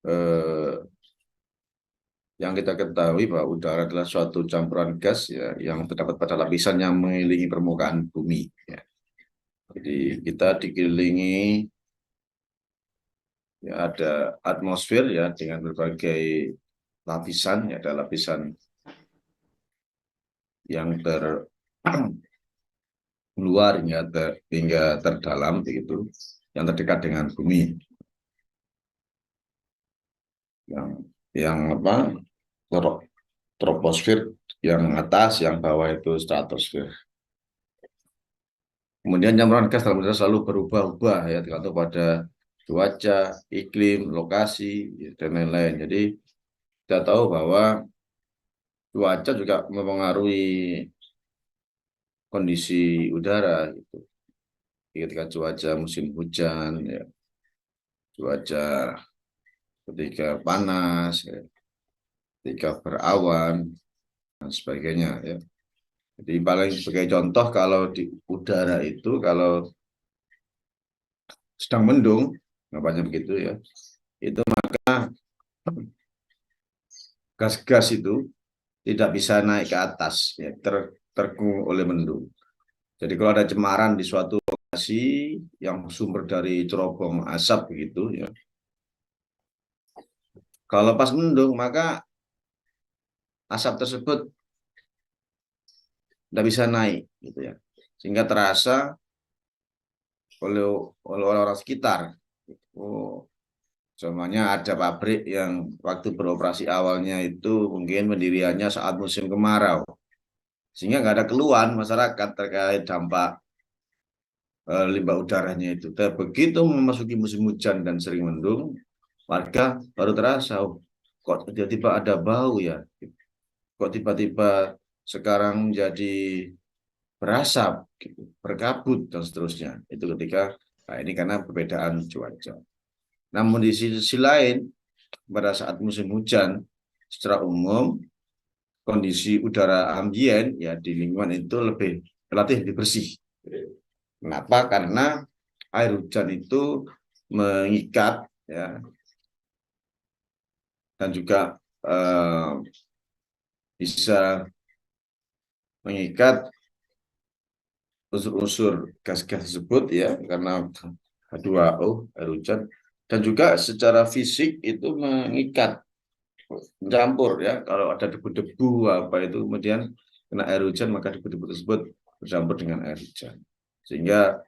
eh, yang kita ketahui bahwa udara adalah suatu campuran gas ya yang terdapat pada lapisan yang mengelilingi permukaan bumi. Ya. Jadi kita dikelilingi ya ada atmosfer ya dengan berbagai lapisan ya ada lapisan yang luar hingga terdalam begitu yang terdekat dengan bumi yang apa troposfer yang atas yang bawah itu stratosfer. Kemudian campuran gas dalam udara selalu berubah-ubah ya tergantung pada cuaca, iklim, lokasi dan lain-lain. Jadi kita tahu bahwa cuaca juga mempengaruhi kondisi udara gitu. Ketika cuaca musim hujan ya, cuaca ketika panas ya, ketika berawan dan sebagainya ya. Jadi paling sebagai contoh kalau di udara itu kalau sedang mendung, namanya begitu ya, itu gas-gas itu tidak bisa naik ke atas, ya, terkung oleh mendung. Jadi kalau ada cemaran di suatu lokasi yang sumber dari cerobong asap begitu, ya, kalau pas mendung maka asap tersebut tidak bisa naik, gitu ya, sehingga terasa oleh orang-orang sekitar. Oh, semuanya ada pabrik yang waktu beroperasi awalnya itu mungkin pendiriannya saat musim kemarau, sehingga nggak ada keluhan masyarakat terkait dampak limbah udaranya itu. Dan begitu memasuki musim hujan dan sering mendung, warga baru terasa, oh, kok tiba-tiba ada bau ya, kok tiba-tiba sekarang jadi berasap, gitu, berkabut dan seterusnya. Itu ketika ini karena perbedaan cuaca. Namun di sisi lain, pada saat musim hujan, secara umum kondisi udara ambien ya di lingkungan itu relatif lebih bersih. Kenapa? Karena air hujan itu mengikat ya dan juga bisa mengikat unsur-unsur gas-gas tersebut ya karena H2O air hujan dan juga secara fisik itu mengikat mencampur ya kalau ada debu-debu apa itu kemudian kena air hujan maka debu-debu tersebut bercampur dengan air hujan sehingga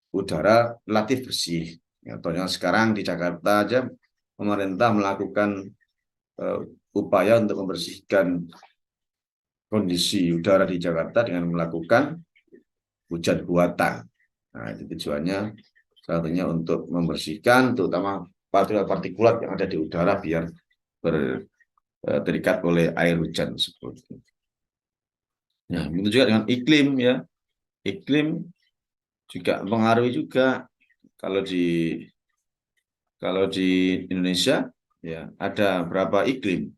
udara relatif bersih. Contohnya sekarang di Jakarta aja pemerintah melakukan uh, upaya untuk membersihkan kondisi udara di Jakarta dengan melakukan hujan buatan. Nah, itu tujuannya satunya untuk membersihkan terutama partikulat-partikulat yang ada di udara biar terikat oleh air hujan tersebut. Nah, itu juga dengan iklim ya. Iklim juga mempengaruhi juga kalau di Indonesia ya ada berapa iklim?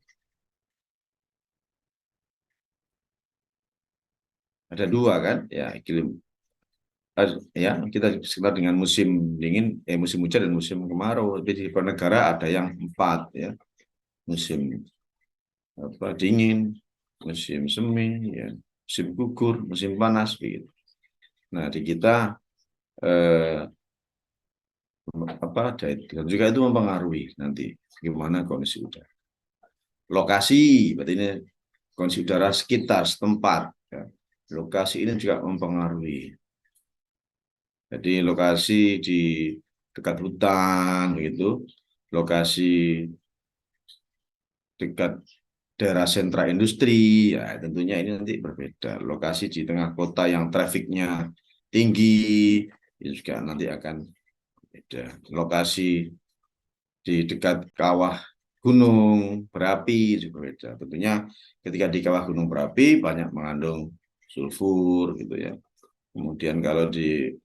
Ada dua kan? Ya, iklim ya kita sekitar dengan musim dingin, musim hujan dan musim kemarau. Jadi di beberapa negara ada yang empat ya, musim dingin, musim semi, ya, musim gugur, musim panas begitu. Nah di kita eh, dan juga itu mempengaruhi nanti gimana kondisi udara. Lokasi, berarti ini kondisi udara sekitar setempat. Ya. Lokasi ini juga mempengaruhi. Jadi lokasi di dekat hutan, begitu, lokasi dekat daerah sentra industri, ya tentunya ini nanti berbeda. Lokasi di tengah kota yang trafiknya tinggi, itu juga nanti akan beda. Lokasi di dekat kawah gunung berapi juga beda. Tentunya ketika di kawah gunung berapi banyak mengandung sulfur gitu ya. Kemudian kalau di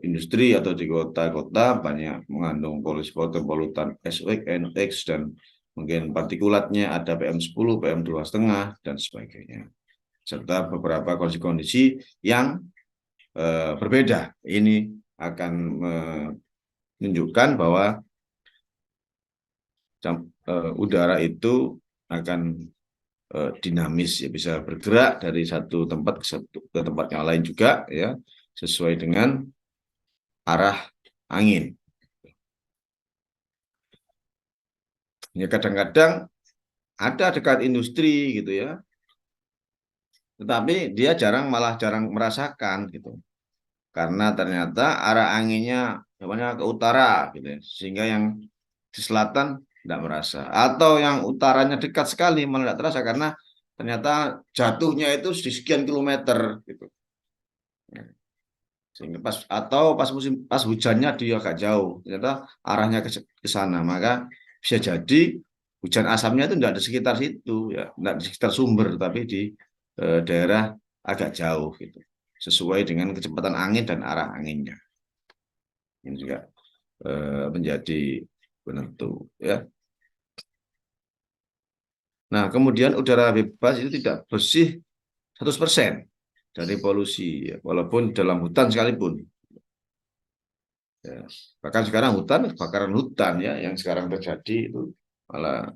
industri atau di kota-kota banyak mengandung polutan SOx, NOx dan mungkin partikulatnya ada PM10, PM2,5 dan sebagainya. Serta beberapa kondisi-kondisi yang berbeda. Ini akan menunjukkan bahwa udara itu akan dinamis, ya, bisa bergerak dari satu tempat ke tempat yang lain juga, ya, sesuai dengan arah angin. Ya, kadang-kadang ada dekat industri gitu ya, tetapi dia malah jarang merasakan gitu, karena ternyata arah anginnya namanya ke utara gitu ya, sehingga yang di selatan tidak merasa, atau yang utaranya dekat sekali malah tidak terasa karena ternyata jatuhnya itu di sekian kilometer gitu. Sehingga pas pas hujannya dia agak jauh, ternyata arahnya ke sana, maka bisa jadi hujan asamnya itu tidak di sekitar situ, ya, tidak di sekitar sumber, tapi di daerah agak jauh gitu, sesuai dengan kecepatan angin dan arah anginnya. Ini juga menjadi penentu, ya. Nah, kemudian udara bebas itu tidak bersih 100% dari polusi, ya, walaupun dalam hutan sekalipun. Ya. Bahkan sekarang kebakaran hutan, ya, yang sekarang terjadi itu malah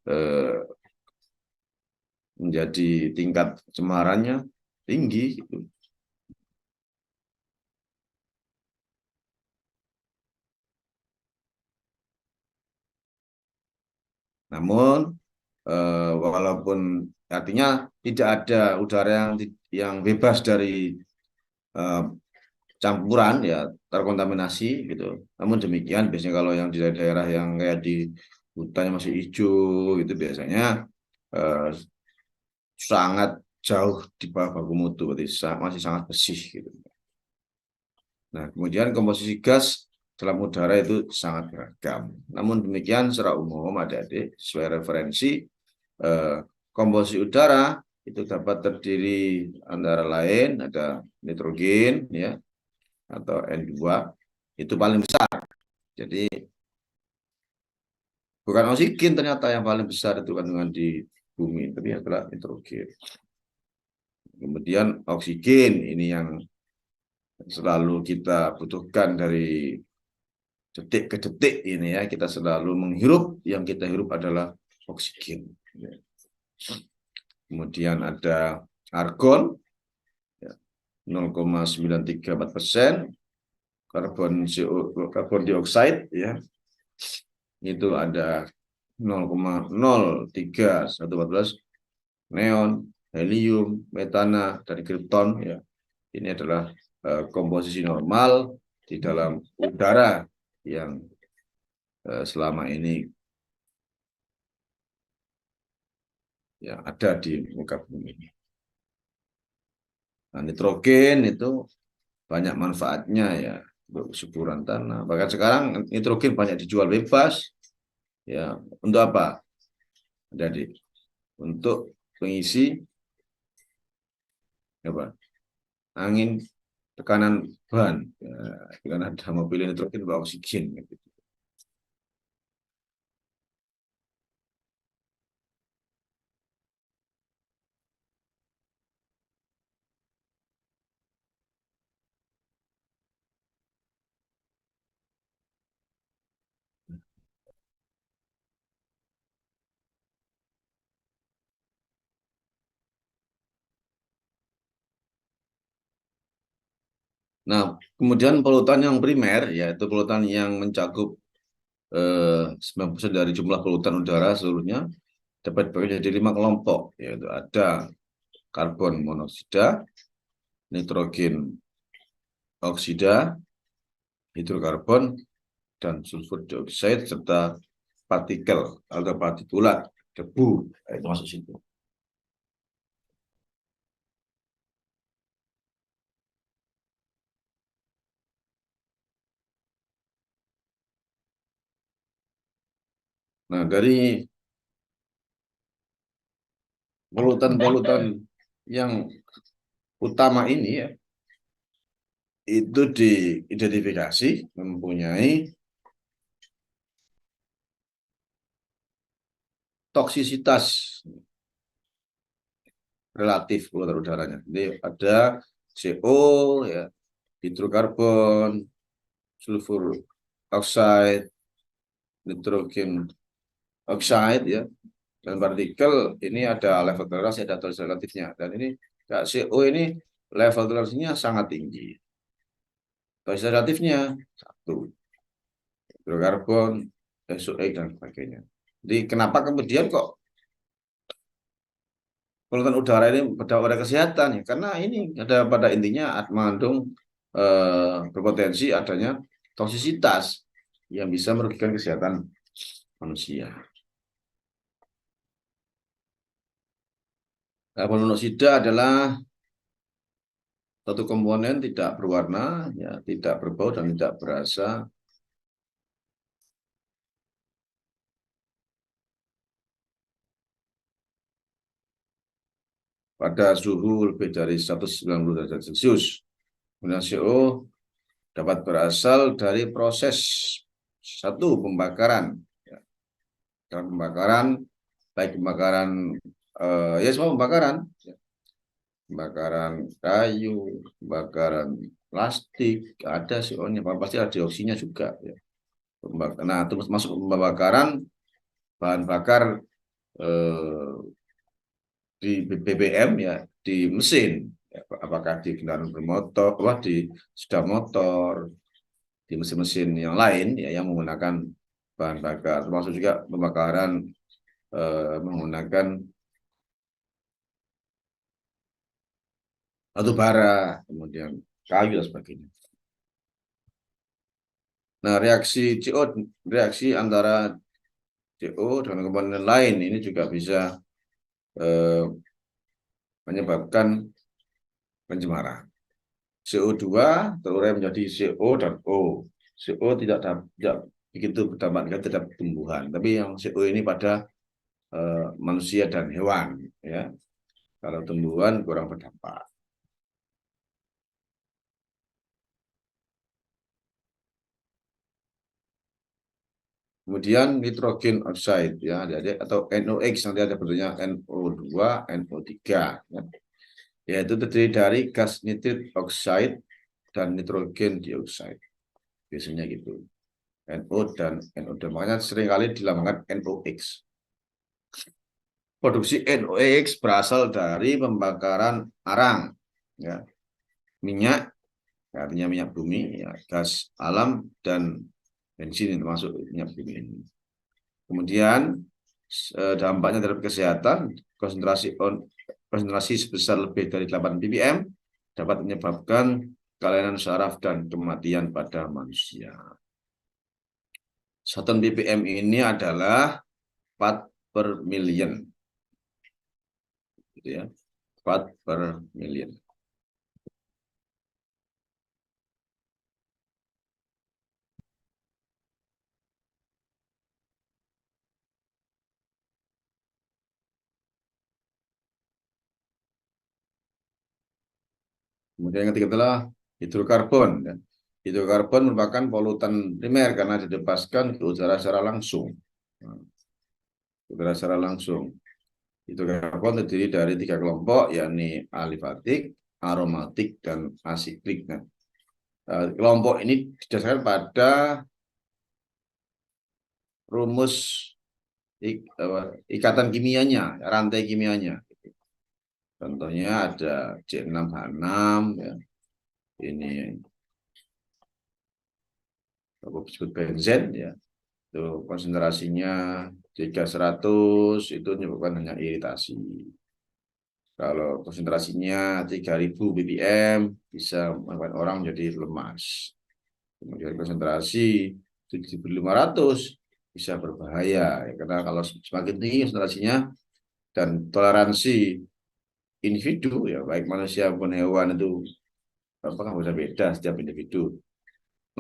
eh, menjadi tingkat cemarannya tinggi gitu. Namun walaupun artinya tidak ada udara yang bebas dari eh, campuran, ya, terkontaminasi gitu. Namun demikian biasanya kalau yang di daerah yang kayak di hutannya masih hijau itu biasanya eh, sangat jauh di bawah baku mutu, berarti masih sangat bersih gitu. Nah, kemudian komposisi gas dalam udara itu sangat beragam. Namun demikian secara umum adik-adik sesuai referensi, eh, komposisi udara itu dapat terdiri antara lain ada nitrogen, ya, atau N2 itu paling besar. Jadi bukan oksigen ternyata yang paling besar itu kandungan di bumi, tapi adalah nitrogen. Kemudian oksigen ini yang selalu kita butuhkan dari detik ke detik ini, ya, kita selalu menghirup, yang kita hirup adalah oksigen. Kemudian ada argon, ya, 0,934%, karbon dioksida, ya, itu ada 0,03114, neon, helium, metana, dan krypton, ya. Ini adalah komposisi normal di dalam udara yang selama ini yang ada di muka bumi. Nah, nitrogen itu banyak manfaatnya, ya, untuk kesuburan tanah. Bahkan sekarang nitrogen banyak dijual bebas, ya, untuk apa? Jadi untuk pengisi apa? Angin tekanan ban. Ya, karena ada mobil nitrogen bawa oksigen gitu. Nah, kemudian polutan yang primer, yaitu polutan yang mencakup 90% dari jumlah polutan udara seluruhnya, dapat dibagi jadi 5 kelompok, yaitu ada karbon monoksida, nitrogen oksida, hidrokarbon, dan sulfur dioksida, serta partikel atau partikulat debu, itu masuk situ. Nah, dari polutan-polutan yang utama ini, ya, itu diidentifikasi mempunyai toksisitas relatif polutan udaranya. Jadi ada CO, ya, hidrokarbon, sulfur oxide, nitrogen oxide ya, dan partikel ini ada level toleransi, ada toleransi relatifnya, dan ini CO ini level toleransinya sangat tinggi. Toleransi relatifnya 1, hidrokarbon, SOx dan sebagainya. Jadi kenapa kemudian kok polutan udara ini berdampak pada kesehatan ya? Karena ini ada pada intinya mengandung berpotensi adanya toksisitas yang bisa merugikan kesehatan manusia. Karbon monoksida adalah satu komponen tidak berwarna, ya, tidak berbau dan tidak berasa, pada suhu lebih dari 190 derajat Celcius. Kemudian CO dapat berasal dari proses satu pembakaran, ya. Dalam pembakaran, baik pembakaran ya semua pembakaran, ya. Pembakaran kayu, pembakaran plastik, ada CO-nya, pasti ada dioksinya juga. Ya. Nah, itu masuk pembakaran bahan bakar di BBM ya, di mesin, ya, apakah di kendaraan bermotor, di sepeda motor, di mesin-mesin yang lain ya, yang menggunakan bahan bakar, termasuk juga pembakaran menggunakan batu bara, kemudian kayu dan sebagainya. Nah, reaksi antara CO dengan komponen lain ini juga bisa menyebabkan pencemaran. CO2 terurai menjadi CO dan O. CO tidak begitu berdampak negatif terhadap tumbuhan, tapi yang CO ini pada manusia dan hewan, ya. Kalau tumbuhan kurang berdampak. Kemudian nitrogen oxide ya, atau NOx, nanti ada bentuknya NO2, NO3 ya. Yaitu terdiri dari gas nitrit oxide dan nitrogen dioxide. Biasanya gitu. NO dan NO2, makanya seringkali dilambangkan NOx. Produksi NOx berasal dari pembakaran arang, ya, minyak, artinya minyak bumi, ya, gas alam dan bensin, termasuk minyak bumi ini. Kemudian dampaknya terhadap kesehatan, konsentrasi sebesar lebih dari 8 ppm dapat menyebabkan kelainan saraf dan kematian pada manusia. 1 ppm ini adalah 4 per million, gitu ya, 4 per million. Kemudian yang ketiga adalah hidrokarbon. Hidrokarbon merupakan polutan primer karena dilepaskan ke udara secara langsung. Hidrokarbon terdiri dari 3 kelompok, yakni alifatik, aromatik, dan asiklik. Nah, kelompok ini didasarkan pada rumus ikatan kimianya, rantai kimianya. Contohnya ada C6H6, ya. Ini disebut benzen, ya. Itu konsentrasinya 300, itu menyebabkan hanya iritasi. Kalau konsentrasinya 3000 ppm bisa membuat orang menjadi lemas. Kemudian konsentrasi 7500 bisa berbahaya, ya, karena kalau semakin tinggi konsentrasinya dan toleransi individu, ya baik manusia maupun hewan itu apakah beda-beda setiap individu,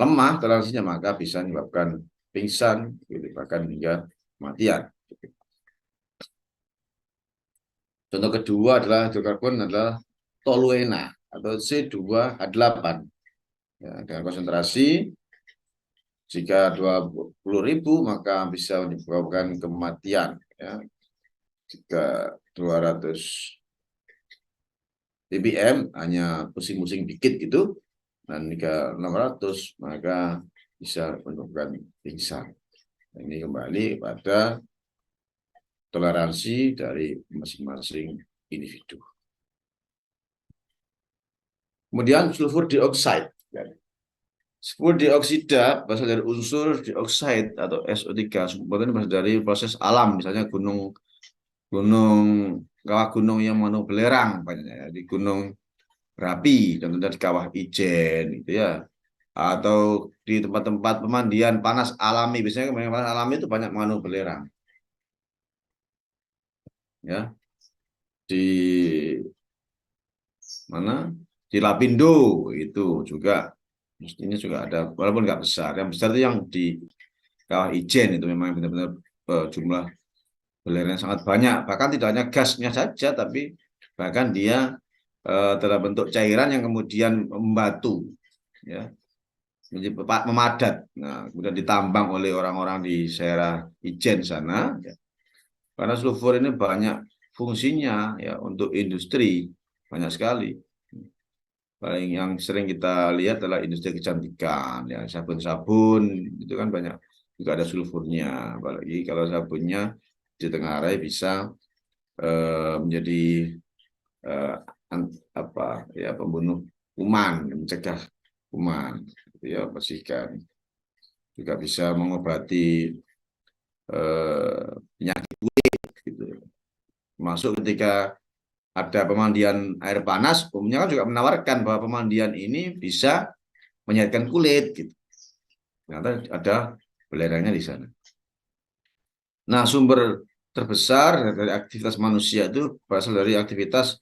lemah toleransinya, maka bisa menyebabkan pingsan, bahkan hingga kematian. Contoh kedua adalah hidrokarbon adalah toluena atau C2H8, ya, dengan konsentrasi jika 20.000 maka bisa menyebabkan kematian, ya. Jika 200 ppm hanya pusing-pusing dikit gitu, dan jika 600 maka bisa menyebabkan pingsan. Ini kembali pada toleransi dari masing-masing individu. Kemudian sulfur dioksida. Sulfur dioksida berasal dari unsur dioksida atau SO3. Sulfur ini berasal dari proses alam, misalnya gunung kawah gunung yang mengandung belerang banyak ya, di Gunung Merapi, contohnya di Kawah Ijen gitu ya, atau di tempat-tempat pemandian panas alami, biasanya pemandian panas alami itu banyak mengandung belerang ya. Di mana, di Lapindo itu juga mestinya juga ada, walaupun nggak besar. Yang besar itu yang di Kawah Ijen, itu memang benar-benar jumlah belerang sangat banyak, bahkan tidak hanya gasnya saja, tapi bahkan dia dalam bentuk cairan yang kemudian membatu ya, menjadi memadat. Nah, kemudian ditambang oleh orang-orang di daerah Ijen sana ya. Karena sulfur ini banyak fungsinya ya untuk industri, banyak sekali. Paling yang sering kita lihat adalah industri kecantikan ya, sabun-sabun itu kan banyak juga ada sulfurnya. Apalagi kalau sabunnya ditengarai bisa menjadi eh, apa ya, pembunuh kuman, mencegah kuman, gitu ya, bersihkan, juga bisa mengobati penyakit gitu. Masuk ketika ada pemandian air panas, umumnya kan juga menawarkan bahwa pemandian ini bisa menyehatkan kulit gitu. Ternyata ada belerangnya di sana. Nah, sumber terbesar dari aktivitas manusia itu berasal dari aktivitas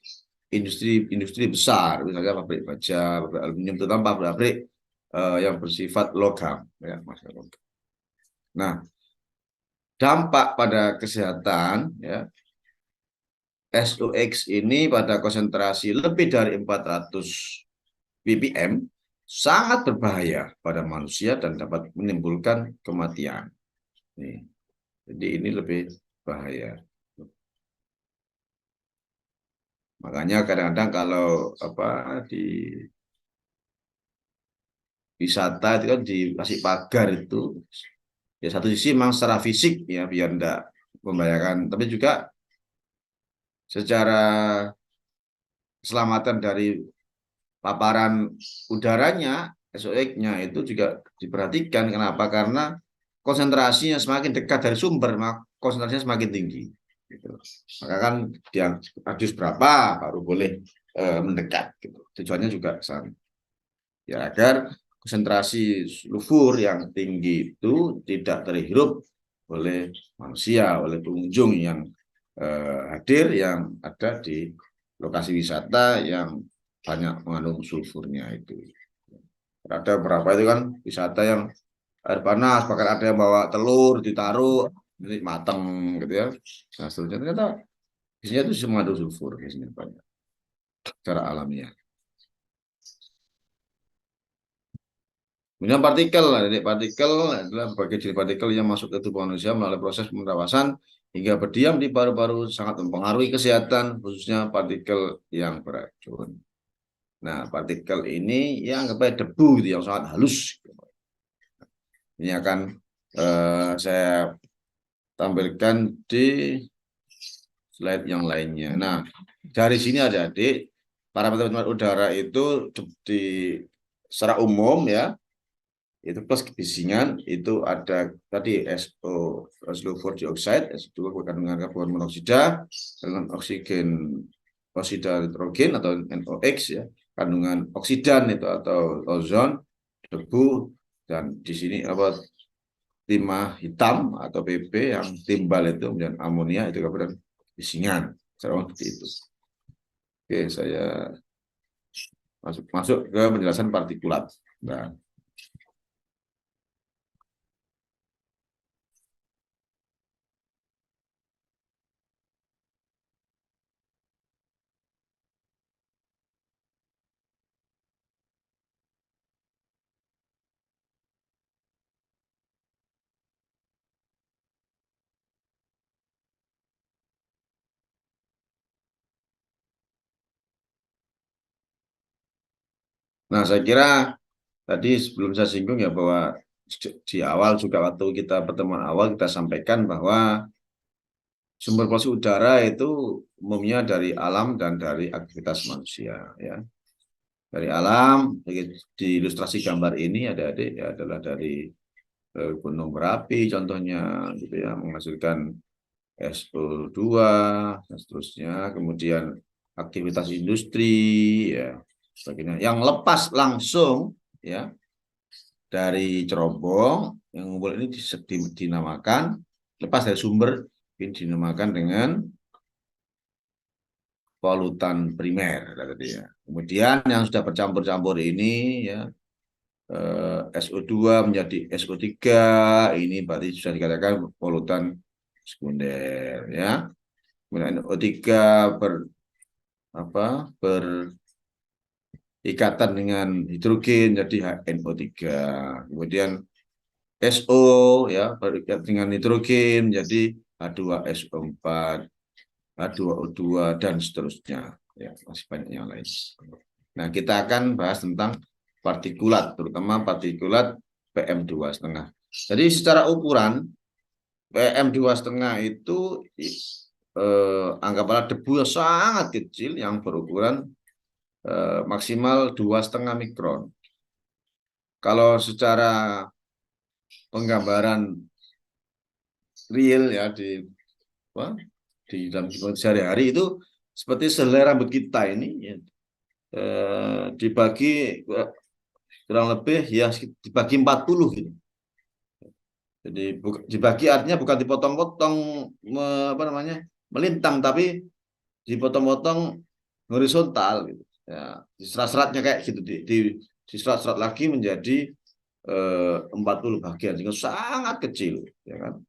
industri besar, misalnya pabrik baja, pabrik aluminium, terutama pabrik yang bersifat logam. Ya, nah, dampak pada kesehatan ya, SOX ini pada konsentrasi lebih dari 400 ppm sangat berbahaya pada manusia dan dapat menimbulkan kematian. Nih, jadi ini lebih bahaya. Makanya kadang-kadang kalau apa di wisata itu kan dikasih pagar itu, ya satu sisi memang secara fisik ya biar enggak membahayakan, tapi juga secara keselamatan dari paparan udaranya, SOX-nya itu juga diperhatikan. Kenapa? Karena konsentrasinya semakin dekat dari sumber, maka konsentrasinya semakin tinggi. Gitu. Maka kan yang radius berapa baru boleh mendekat. Gitu. Tujuannya juga sama. Ya, agar konsentrasi sulfur yang tinggi itu tidak terhirup oleh manusia, oleh pengunjung yang hadir, yang ada di lokasi wisata yang banyak mengandung sulfurnya itu. Ada beberapa itu kan wisata yang air panas, bahkan ada yang bawa telur ditaruh jadi matang gitu ya. Nah, seterusnya ternyata isinya itu semua mengandung sulfur, isinya banyak secara alamiah. Kemudian partikel, jadi partikel adalah bagian dari partikel yang masuk ke tubuh manusia melalui proses pemerawasan hingga berdiam di paru-paru, sangat mempengaruhi kesehatan, khususnya partikel yang beracun. Nah, partikel ini yang anggap aja debu gitu, yang sangat halus. Ini akan saya tampilkan di slide yang lainnya. Nah, dari sini adik-adik, parameter udara itu di secara umum ya, itu plus kebisingan itu ada tadi SO, sulfur dioksida, SO2 kandungan karbon monoksida dengan oksigen oksida nitrogen atau NOx ya, kandungan oksidan itu atau ozon, debu, dan di sini apa, timah hitam atau PP yang timbal itu, kemudian amonia itu kemudian kebisingan. Seperti itu. Oke, saya masuk ke penjelasan partikulat. Nah, nah, saya kira tadi sebelum saya singgung ya bahwa di awal juga waktu kita pertemuan awal kita sampaikan bahwa sumber polusi udara itu umumnya dari alam dan dari aktivitas manusia, ya. Dari alam, di ilustrasi gambar ini adik-adik ya, adalah dari gunung berapi contohnya, gitu ya, menghasilkan SO2 dan seterusnya. Kemudian aktivitas industri, ya, sebagainya. Yang lepas langsung, ya, dari cerobong yang ngumpul ini dinamakan, lepas dari sumber ini dinamakan dengan polutan primer tadi, ya. Kemudian yang sudah bercampur-campur ini, ya, SO2 menjadi SO3, ini berarti sudah dikatakan polutan sekunder, ya. Kemudian NO3 berikatan dengan hidrogen jadi NO3. Kemudian SO, ya, berikat dengan nitrogen jadi H2SO4, H2O2 dan seterusnya, ya, masih banyak yang lain. Nah, kita akan bahas tentang partikulat, terutama partikulat PM2,5. Jadi secara ukuran PM2,5 itu anggaplah debu yang sangat kecil yang berukuran maksimal 2,5 mikron. Kalau secara penggambaran real, ya, di dalam sehari-hari itu seperti selai rambut kita ini, ya, dibagi kurang lebih, ya, dibagi 40 gitu. Jadi dibagi artinya bukan dipotong-potong melintang, tapi dipotong-potong horizontal gitu. Ya, di serat-seratnya kayak gitu, di serat-serat lagi menjadi 40 bagian, sehingga sangat kecil, ya kan,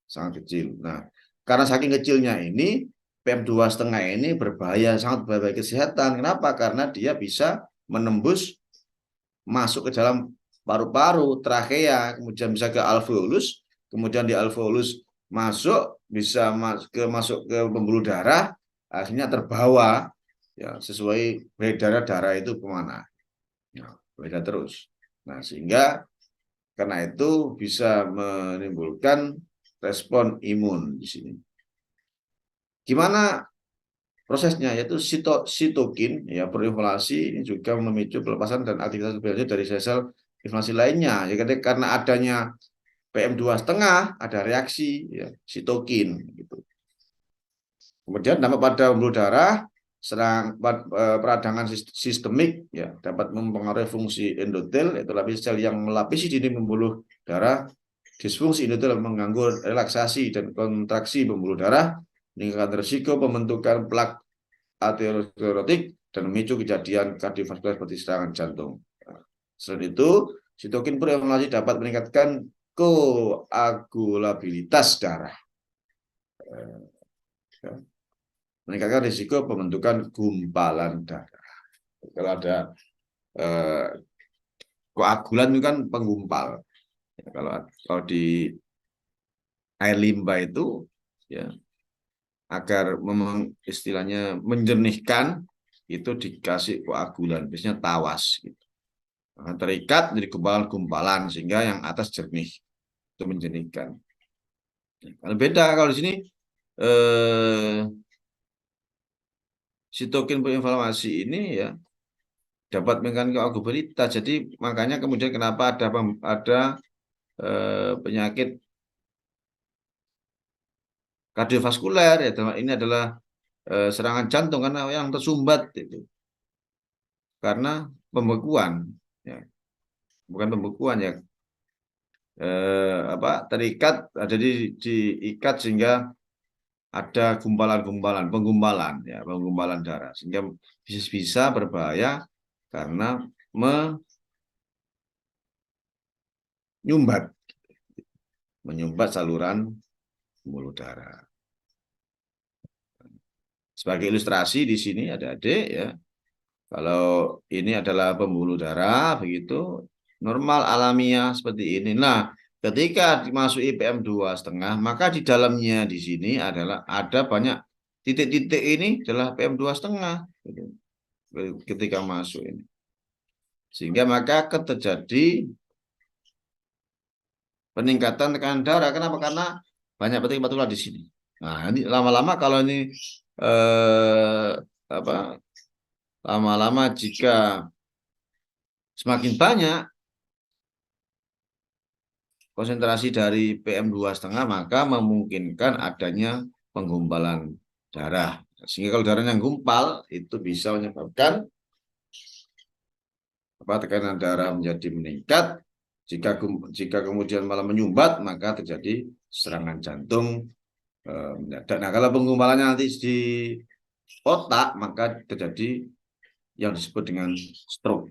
sangat kecil. Nah, karena saking kecilnya ini PM2,5 ini berbahaya, sangat berbahaya kesehatan. Kenapa? Karena dia bisa menembus masuk ke dalam paru-paru, trakea, kemudian bisa ke alveolus, kemudian di alveolus bisa masuk ke pembuluh darah, akhirnya terbawa, ya, sesuai beredar darah itu kemana, ya, beredar terus. Nah, sehingga karena itu bisa menimbulkan respon imun di sini. Gimana prosesnya? Yaitu sitokin, ya, berinflamasi juga memicu pelepasan dan aktivitas lebih lanjut dari sel-sel inflamasi lainnya. Jadi karena adanya PM2,5 ada reaksi, ya, sitokin gitu. Kemudian dampak pada pembuluh darah, peradangan sistemik, ya, dapat mempengaruhi fungsi endotel, yaitu lapis sel yang melapisi dinding pembuluh darah. Disfungsi endotel mengganggu relaksasi dan kontraksi pembuluh darah, meningkatkan risiko pembentukan plak aterosklerotik dan memicu kejadian kardiovaskular seperti serangan jantung. Selain itu, sitokin berinflamasi dapat meningkatkan koagulabilitas darah, meningkatkan risiko pembentukan gumpalan darah. Kalau ada koagulan itu kan penggumpal. Kalau di air limbah itu, ya, agar istilahnya menjernihkan itu dikasih koagulan, biasanya tawas gitu. Nah, terikat jadi gumpalan-gumpalan sehingga yang atas jernih, itu menjernihkan. Kalau beda kalau di sini sitokin berinflamasi ini, ya, dapat meningkatkan koagulabilitas. Jadi makanya kemudian kenapa ada penyakit kardiovaskuler, ya, ini adalah serangan jantung karena yang tersumbat itu karena pembekuan, ya, bukan pembekuan, ya, terikat, jadi diikat sehingga ada penggumpalan, ya, penggumpalan darah sehingga bisa berbahaya karena menyumbat saluran pembuluh darah. Sebagai ilustrasi di sini ada adik, ya, kalau ini adalah pembuluh darah begitu normal alamiah seperti ini. Nah, ketika dimasuki PM2,5, maka di dalamnya di sini ada banyak titik-titik, ini adalah PM2,5 gitu, ketika masuk ini. Sehingga maka terjadi peningkatan tekanan darah. Kenapa? Karena banyak partikulat di sini. Nah, ini lama-lama kalau ini eh, apa? Lama-lama jika semakin banyak konsentrasi dari PM2,5 maka memungkinkan adanya penggumpalan darah. Sehingga kalau darahnya gumpal itu bisa menyebabkan tekanan darah menjadi meningkat. Jika kemudian malah menyumbat maka terjadi serangan jantung mendadak. Nah, kalau penggumpalannya nanti di otak maka terjadi yang disebut dengan stroke.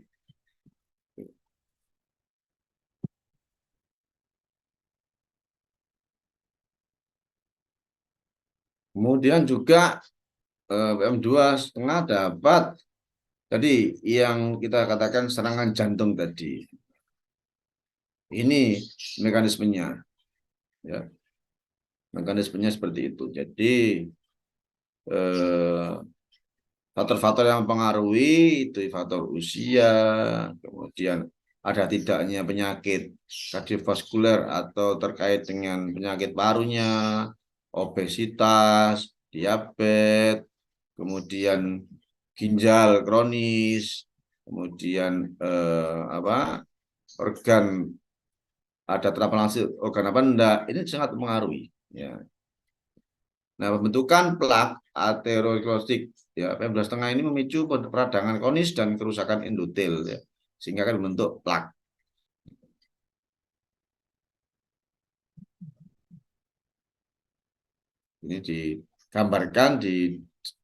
Kemudian juga PM2,5 dapat tadi yang kita katakan serangan jantung tadi. Ini mekanismenya, ya. Mekanismenya seperti itu. Jadi eh, faktor-faktor yang mempengaruhi itu faktor usia, kemudian ada tidaknya penyakit kardiovaskuler atau terkait dengan penyakit parunya, obesitas, diabetes, kemudian ginjal kronis, kemudian organ ada transplantasi organ apa enggak, ini sangat mempengaruhi. Ya. Nah, pembentukan plak aterosklerotik ya PM2,5 ini memicu peradangan kronis dan kerusakan endotel ya, sehingga akan membentuk plak. Ini digambarkan di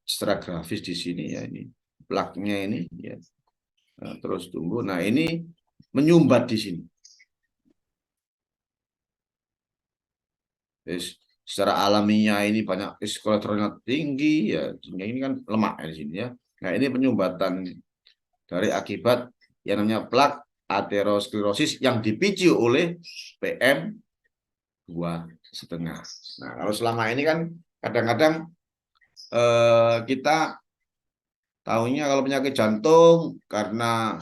secara grafis di sini ya, ini plaknya ini ya. Nah, terus tumbuh. Nah, ini menyumbat di sini. Terus secara alamiah ini banyak kolesterolnya tinggi ya, sehingga ini kan lemak ya di sini ya. Nah, ini penyumbatan dari akibat yang namanya plak aterosklerosis yang dipicu oleh PM2,5. Nah, kalau selama ini kan kadang-kadang kita tahunya kalau penyakit jantung karena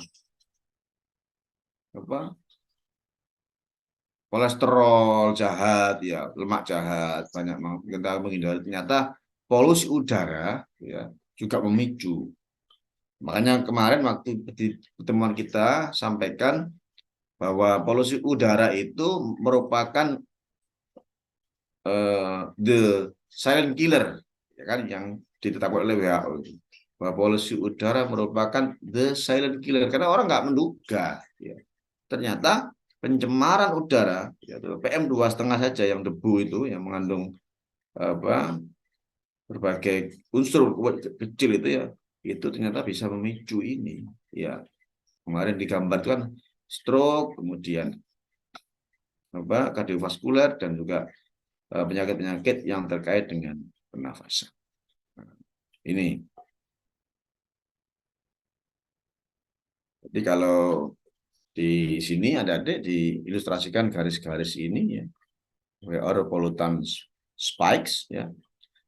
apa? Kolesterol jahat ya, lemak jahat, banyak kita menghindari. Ternyata polusi udara ya juga memicu. Makanya kemarin waktu di pertemuan kita sampaikan bahwa polusi udara itu merupakan the silent killer, ya kan, yang ditetapkan oleh WHO, bahwa polusi udara merupakan the silent killer karena orang nggak menduga, ya. Ternyata pencemaran udara, yaitu PM2,5 saja yang debu itu yang mengandung apa berbagai unsur kecil itu ya, itu ternyata bisa memicu ini, ya. Kemarin digambar itu kan stroke, kemudian kardiovaskuler dan juga penyakit-penyakit yang terkait dengan pernafasan. Ini. Jadi kalau di sini ada diilustrasikan garis-garis ini ya, air pollutants spikes ya.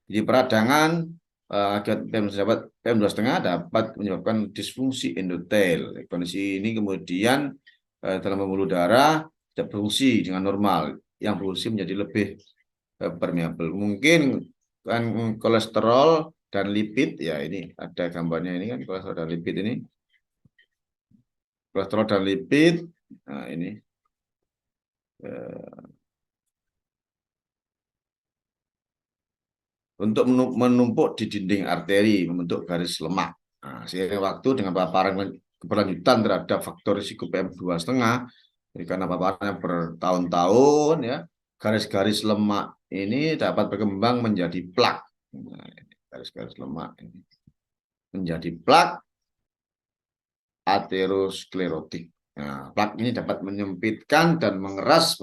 Jadi peradangan akibat PM2,5 dapat menyebabkan disfungsi endotel. Kondisi ini kemudian dalam pembuluh darah tidak berfungsi dengan normal, yang berfungsi menjadi lebih permeabel. Mungkin kan kolesterol dan lipid ya, ini ada gambarnya ini kan kolesterol dan lipid ini. Kolesterol dan lipid. Nah, ini untuk menumpuk di dinding arteri membentuk garis lemak. Nah, seiring waktu dengan paparan keberlanjutan terhadap faktor risiko PM2,5, jadi karena paparannya bertahun-tahun ya, garis-garis lemak ini dapat berkembang menjadi plak. Nah, garis-garis lemak ini menjadi plak aterosklerotik. Nah, plak ini dapat menyempitkan dan mengeras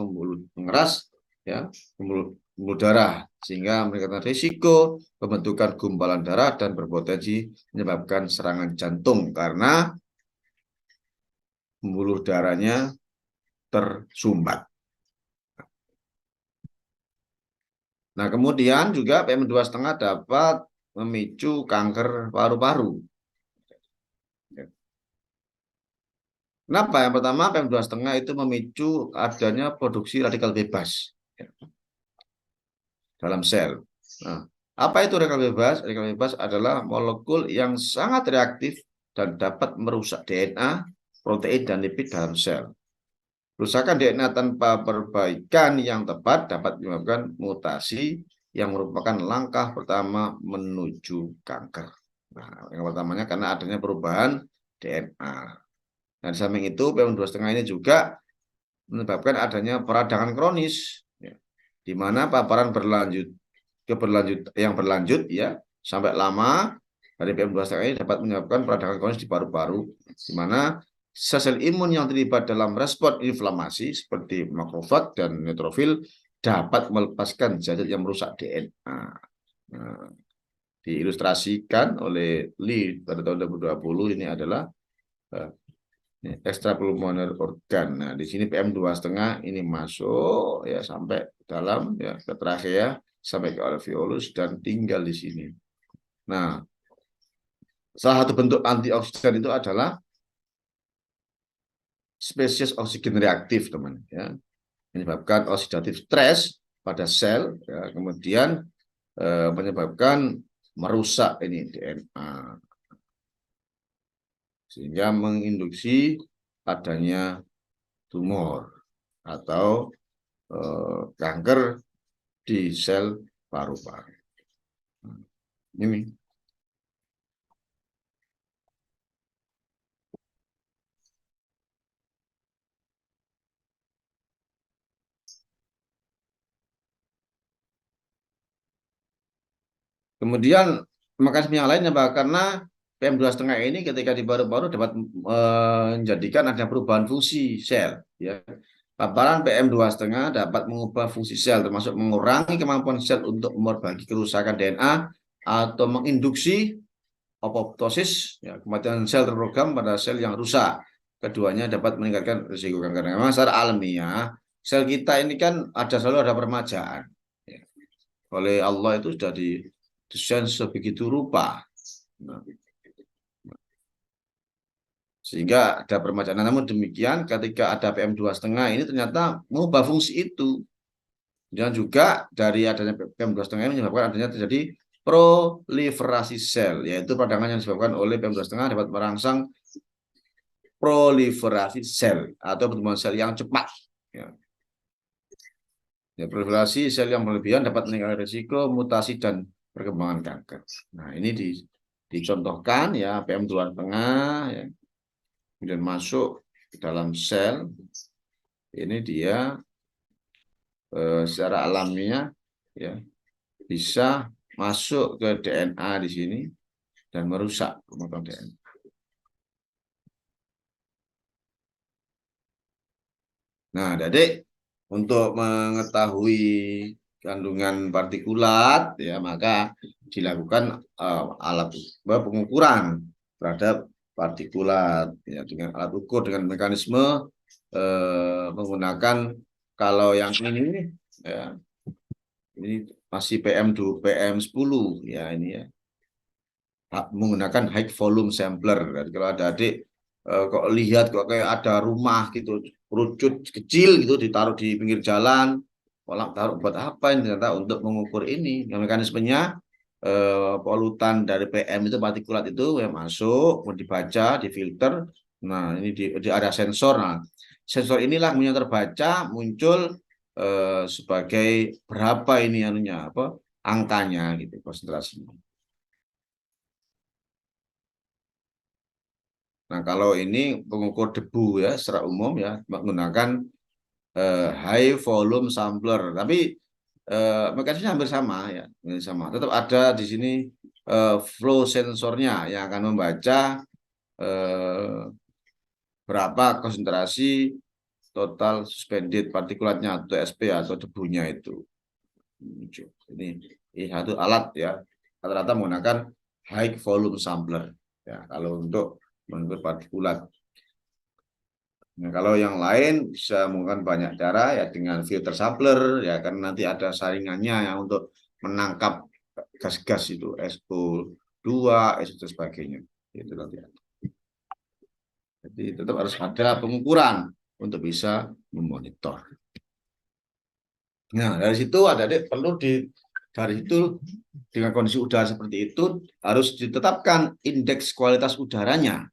ya pembuluh darah sehingga meningkatkan risiko pembentukan gumpalan darah dan berpotensi menyebabkan serangan jantung karena pembuluh darahnya tersumbat. Nah, kemudian juga PM2,5 dapat memicu kanker paru-paru. Kenapa? Yang pertama, PM2,5 itu memicu adanya produksi radikal bebas dalam sel. Nah, apa itu radikal bebas? Radikal bebas adalah molekul yang sangat reaktif dan dapat merusak DNA, protein, dan lipid dalam sel. Kerusakan DNA tanpa perbaikan yang tepat dapat menyebabkan mutasi yang merupakan langkah pertama menuju kanker. Nah, yang pertamanya karena adanya perubahan DNA. Dan di samping itu PM2,5 ini juga menyebabkan adanya peradangan kronis, ya, di mana paparan yang berlanjut ya sampai lama dari PM2,5 ini dapat menyebabkan peradangan kronis di paru-paru, di mana sel-sel imun yang terlibat dalam respon inflamasi seperti makrofag dan neutrofil dapat melepaskan zat yang merusak DNA. Nah, diilustrasikan oleh Lee pada tahun 2020 ini adalah extrapulmonar organ. Nah, di sini PM2,5 ini masuk ya sampai dalam ya ke trakea sampai ke alveolus dan tinggal di sini. Nah, salah satu bentuk antioksidan itu adalah spesies oksigen reaktif, teman, ya, menyebabkan oksidatif stres pada sel, ya, kemudian menyebabkan merusak ini DNA sehingga menginduksi adanya tumor atau kanker di sel paru-paru. Ini. Kemudian mekanisme yang lain apa? Karena PM2,5 ini ketika di paru-paru dapat menjadikan ada perubahan fungsi sel. Ya. Paparan PM2,5 dapat mengubah fungsi sel, termasuk mengurangi kemampuan sel untuk memperbaiki kerusakan DNA atau menginduksi apoptosis, ya, kematian sel terprogram pada sel yang rusak. Keduanya dapat meningkatkan risiko kanker. Memang secara alamiah, sel kita ini kan selalu ada permajaan. Ya. Oleh Allah itu sudah didesain sebegitu rupa. Nah, sehingga ada permajaan. Namun demikian, ketika ada PM2,5 ini ternyata mengubah fungsi itu. Dan juga dari adanya PM2,5 ini menyebabkan adanya terjadi proliferasi sel, yaitu peradangan yang disebabkan oleh PM2,5 dapat merangsang proliferasi sel atau pertumbuhan sel yang cepat. Ya. Ya, proliferasi sel yang berlebihan dapat meningkatkan risiko mutasi dan perkembangan kanker. Nah, ini dicontohkan ya PM2,5 ya, kemudian masuk ke dalam sel. Ini dia secara alamiah ya bisa masuk ke DNA di sini dan merusak pemotong DNA. Nah, Adik, untuk mengetahui kandungan partikulat ya maka dilakukan alat pengukuran terhadap partikulat ya dengan alat ukur dengan mekanisme menggunakan kalau yang ini ya ini masih PM10 ya ini ya menggunakan high volume sampler. Jadi kalau ada adik kok lihat kok kayak ada rumah gitu kerucut kecil gitu ditaruh di pinggir jalan, taruh buat apa ini? Ternyata untuk mengukur ini. Yang mekanismenya polutan dari PM itu partikulat itu yang masuk, mau dibaca, difilter. Nah ini di area sensor. Nah sensor inilah yang terbaca muncul sebagai berapa ini anunya apa angkanya gitu konsentrasinya. Nah, kalau ini pengukur debu ya secara umum ya menggunakan high volume sampler, tapi mekanismenya hampir sama ya, sama. Tetap ada di sini flow sensornya yang akan membaca eh, berapa konsentrasi total suspended partikulatnya atau SP atau debunya itu. Ini satu alat ya, rata-rata menggunakan high volume sampler ya kalau untuk mengukur partikulat. Nah, kalau yang lain bisa menggunakan banyak cara ya dengan filter sampler ya kan nanti ada saringannya yang untuk menangkap gas-gas itu SO2, SO2 sebagainya. Itu nanti. Jadi tetap harus ada pengukuran untuk bisa memonitor. Nah, dari situ ada perlu Dari itu dengan kondisi udara seperti itu harus ditetapkan indeks kualitas udaranya.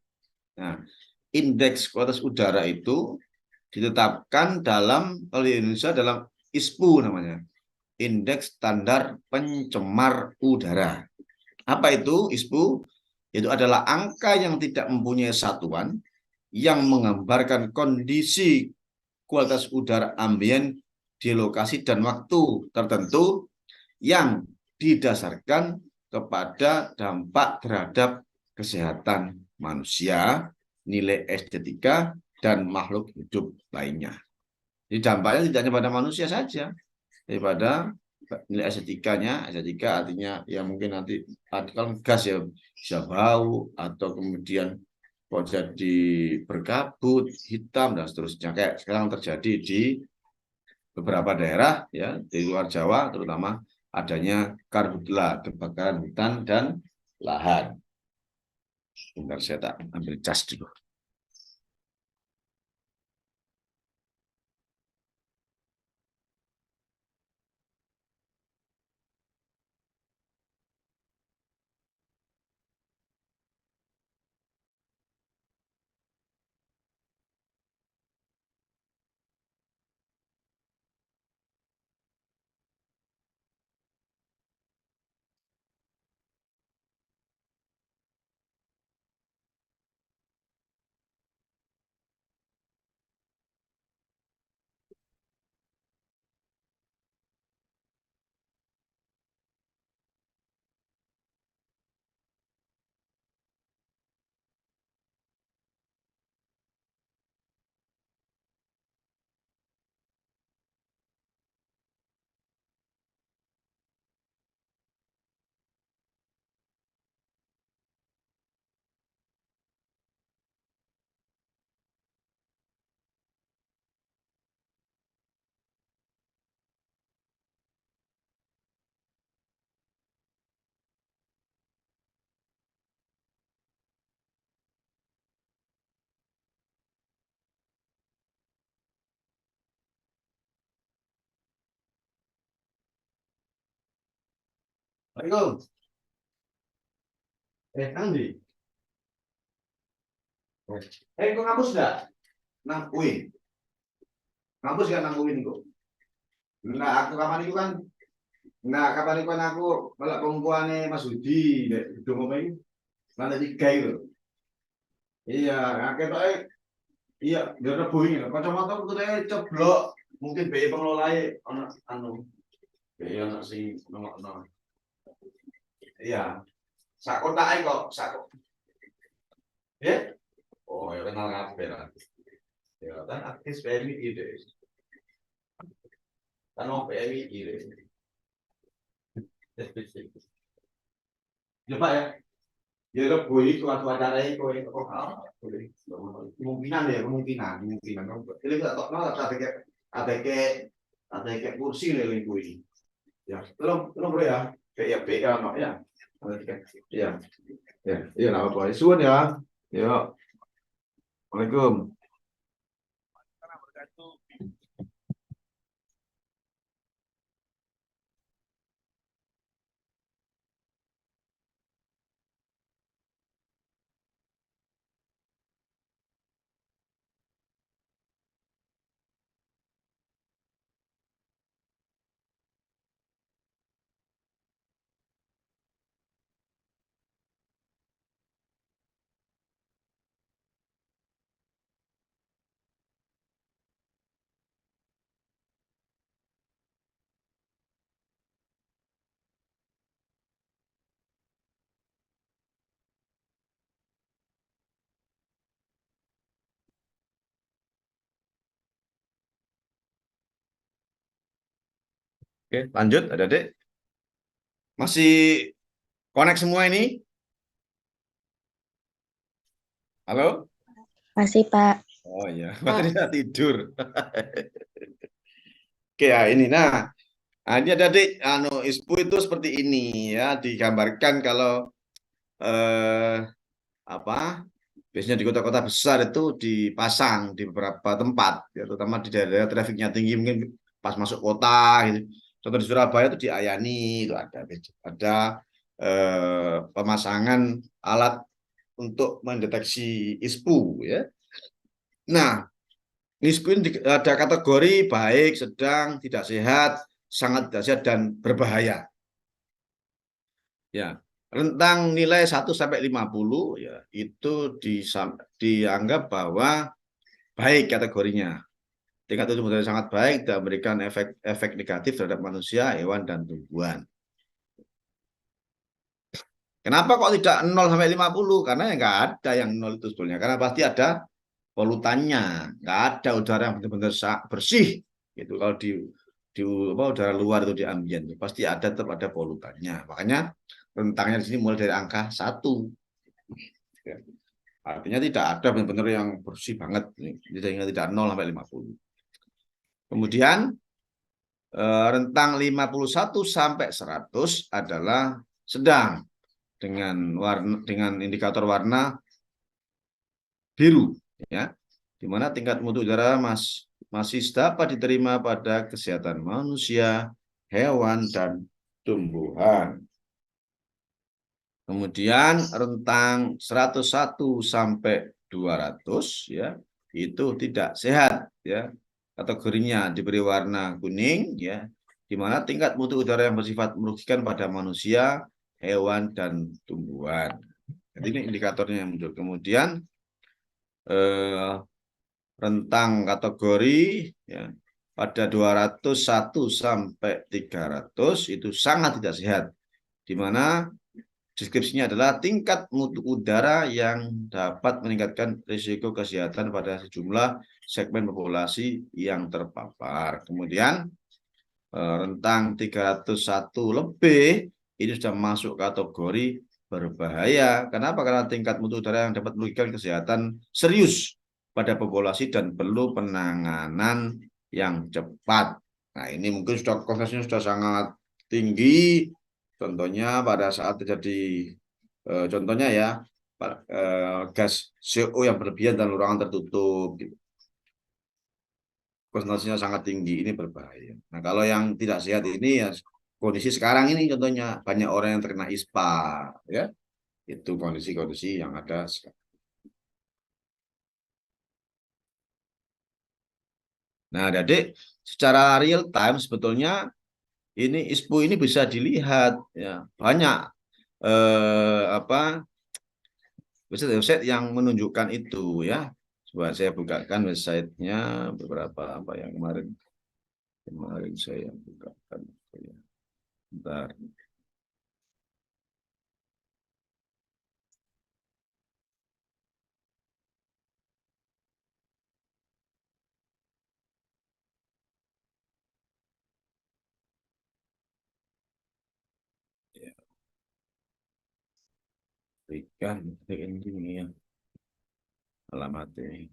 Nah, indeks kualitas udara itu ditetapkan dalam kalau di Indonesia dalam ISPU namanya, Indeks Standar Pencemar Udara. Apa itu ISPU? Itu adalah angka yang tidak mempunyai satuan yang menggambarkan kondisi kualitas udara ambien di lokasi dan waktu tertentu yang didasarkan kepada dampak terhadap kesehatan manusia, nilai estetika, dan makhluk hidup lainnya. Jadi dampaknya tidak hanya pada manusia saja, daripada nilai estetikanya, estetika artinya ya mungkin nanti kalau gas ya bisa bau atau kemudian kok jadi berkabut, hitam dan seterusnya kayak sekarang terjadi di beberapa daerah ya di luar Jawa terutama adanya karhutla, kebakaran hutan dan lahan. Bentar saya tak ambil cas dulu. Assalamualaikum. Andi. Kok kampus enggak? Nang UIN. Kampus enggak nang UIN kok? Enggak, aku kapan itu kan enggak kapan itu kan aku malah pengumumannya Mas Budi, udah ngomong mana tiga itu. Iya, akhirnya iya, dia rebu ini. Kacamata aku tuh ceblok, mungkin BI pengelola anak anu, BI anak sing nomor. Iya, sakot tak kok, sakot. Ya? Oh, ya kenal kabeh lah. Ya, kan aktif PMI ide. Kan mau PMI ide. Coba ya. Ya rebu itu suatu acara itu oh, kemungkinan ya, kemungkinan. Jadi enggak kok ada kayak kursi nih kuwi. Ya, tolong bro ya. Kayak BK no ya. Iya. Ya, iya nama apa? Suwun ya. Ya. Waalaikumsalam. Oke, lanjut ada Dek. Masih connect semua ini? Halo? Masih, Pak. Oh iya, makanya tidur. Oke, ya ini. Ini ada Dek, ISPU itu seperti ini ya, digambarkan kalau eh, apa biasanya di kota-kota besar itu dipasang di beberapa tempat, ya, terutama di daerah trafiknya tinggi mungkin pas masuk kota gitu. Contoh di Surabaya itu di Ayani itu ada pemasangan alat untuk mendeteksi ISPU ya. Nah, ISPU ini ada kategori baik, sedang, tidak sehat, sangat tidak sehat dan berbahaya. Ya, rentang nilai 1 sampai 50 ya itu dianggap bahwa baik kategorinya. Tingkat itu menjadi sangat baik dan memberikan efek negatif terhadap manusia, hewan, dan tumbuhan. Kenapa kok tidak 0 sampai 50? Karena ya nggak ada yang 0 itu sebetulnya. Karena pasti ada polutannya. Nggak ada udara yang benar-benar bersih. Gitu. Kalau di udara luar itu di ambien, pasti ada tetap ada polutannya. Makanya rentangnya di sini mulai dari angka 1. Ya. Artinya tidak ada benar-benar yang bersih banget. Sehingga tidak 0 sampai 50. Kemudian rentang 51 sampai 100 adalah sedang dengan indikator warna biru ya. Di mana tingkat mutu udara masih dapat diterima pada kesehatan manusia, hewan dan tumbuhan. Kemudian rentang 101 sampai 200 ya, itu tidak sehat ya. Kategorinya diberi warna kuning ya, di mana tingkat mutu udara yang bersifat merugikan pada manusia, hewan dan tumbuhan. Jadi ini indikatornya yang muncul. Kemudian rentang kategori ya, pada 201 sampai 300 itu sangat tidak sehat, di mana deskripsinya adalah tingkat mutu udara yang dapat meningkatkan risiko kesehatan pada sejumlah segmen populasi yang terpapar. Kemudian rentang 301 lebih ini sudah masuk kategori berbahaya. Kenapa? Karena tingkat mutu udara yang dapat merugikan kesehatan serius pada populasi dan perlu penanganan yang cepat. Nah, ini mungkin sudah konsensusnya sudah sangat tinggi. Contohnya pada saat terjadi contohnya ya gas CO yang berlebihan dan ruangan tertutup gitu. Konsentrasinya sangat tinggi, ini berbahaya. Nah, kalau yang tidak sehat ini ya kondisi sekarang ini contohnya banyak orang yang terkena ISPA ya. Itu kondisi-kondisi yang ada sekarang. Nah, Adik, secara real time sebetulnya ini ISPU ini bisa dilihat ya. Banyak apa website yang menunjukkan itu ya. Coba saya bukakan websitenya beberapa apa yang kemarin saya bukakan. Bentar. Ya, berikan ini ya alamatnya.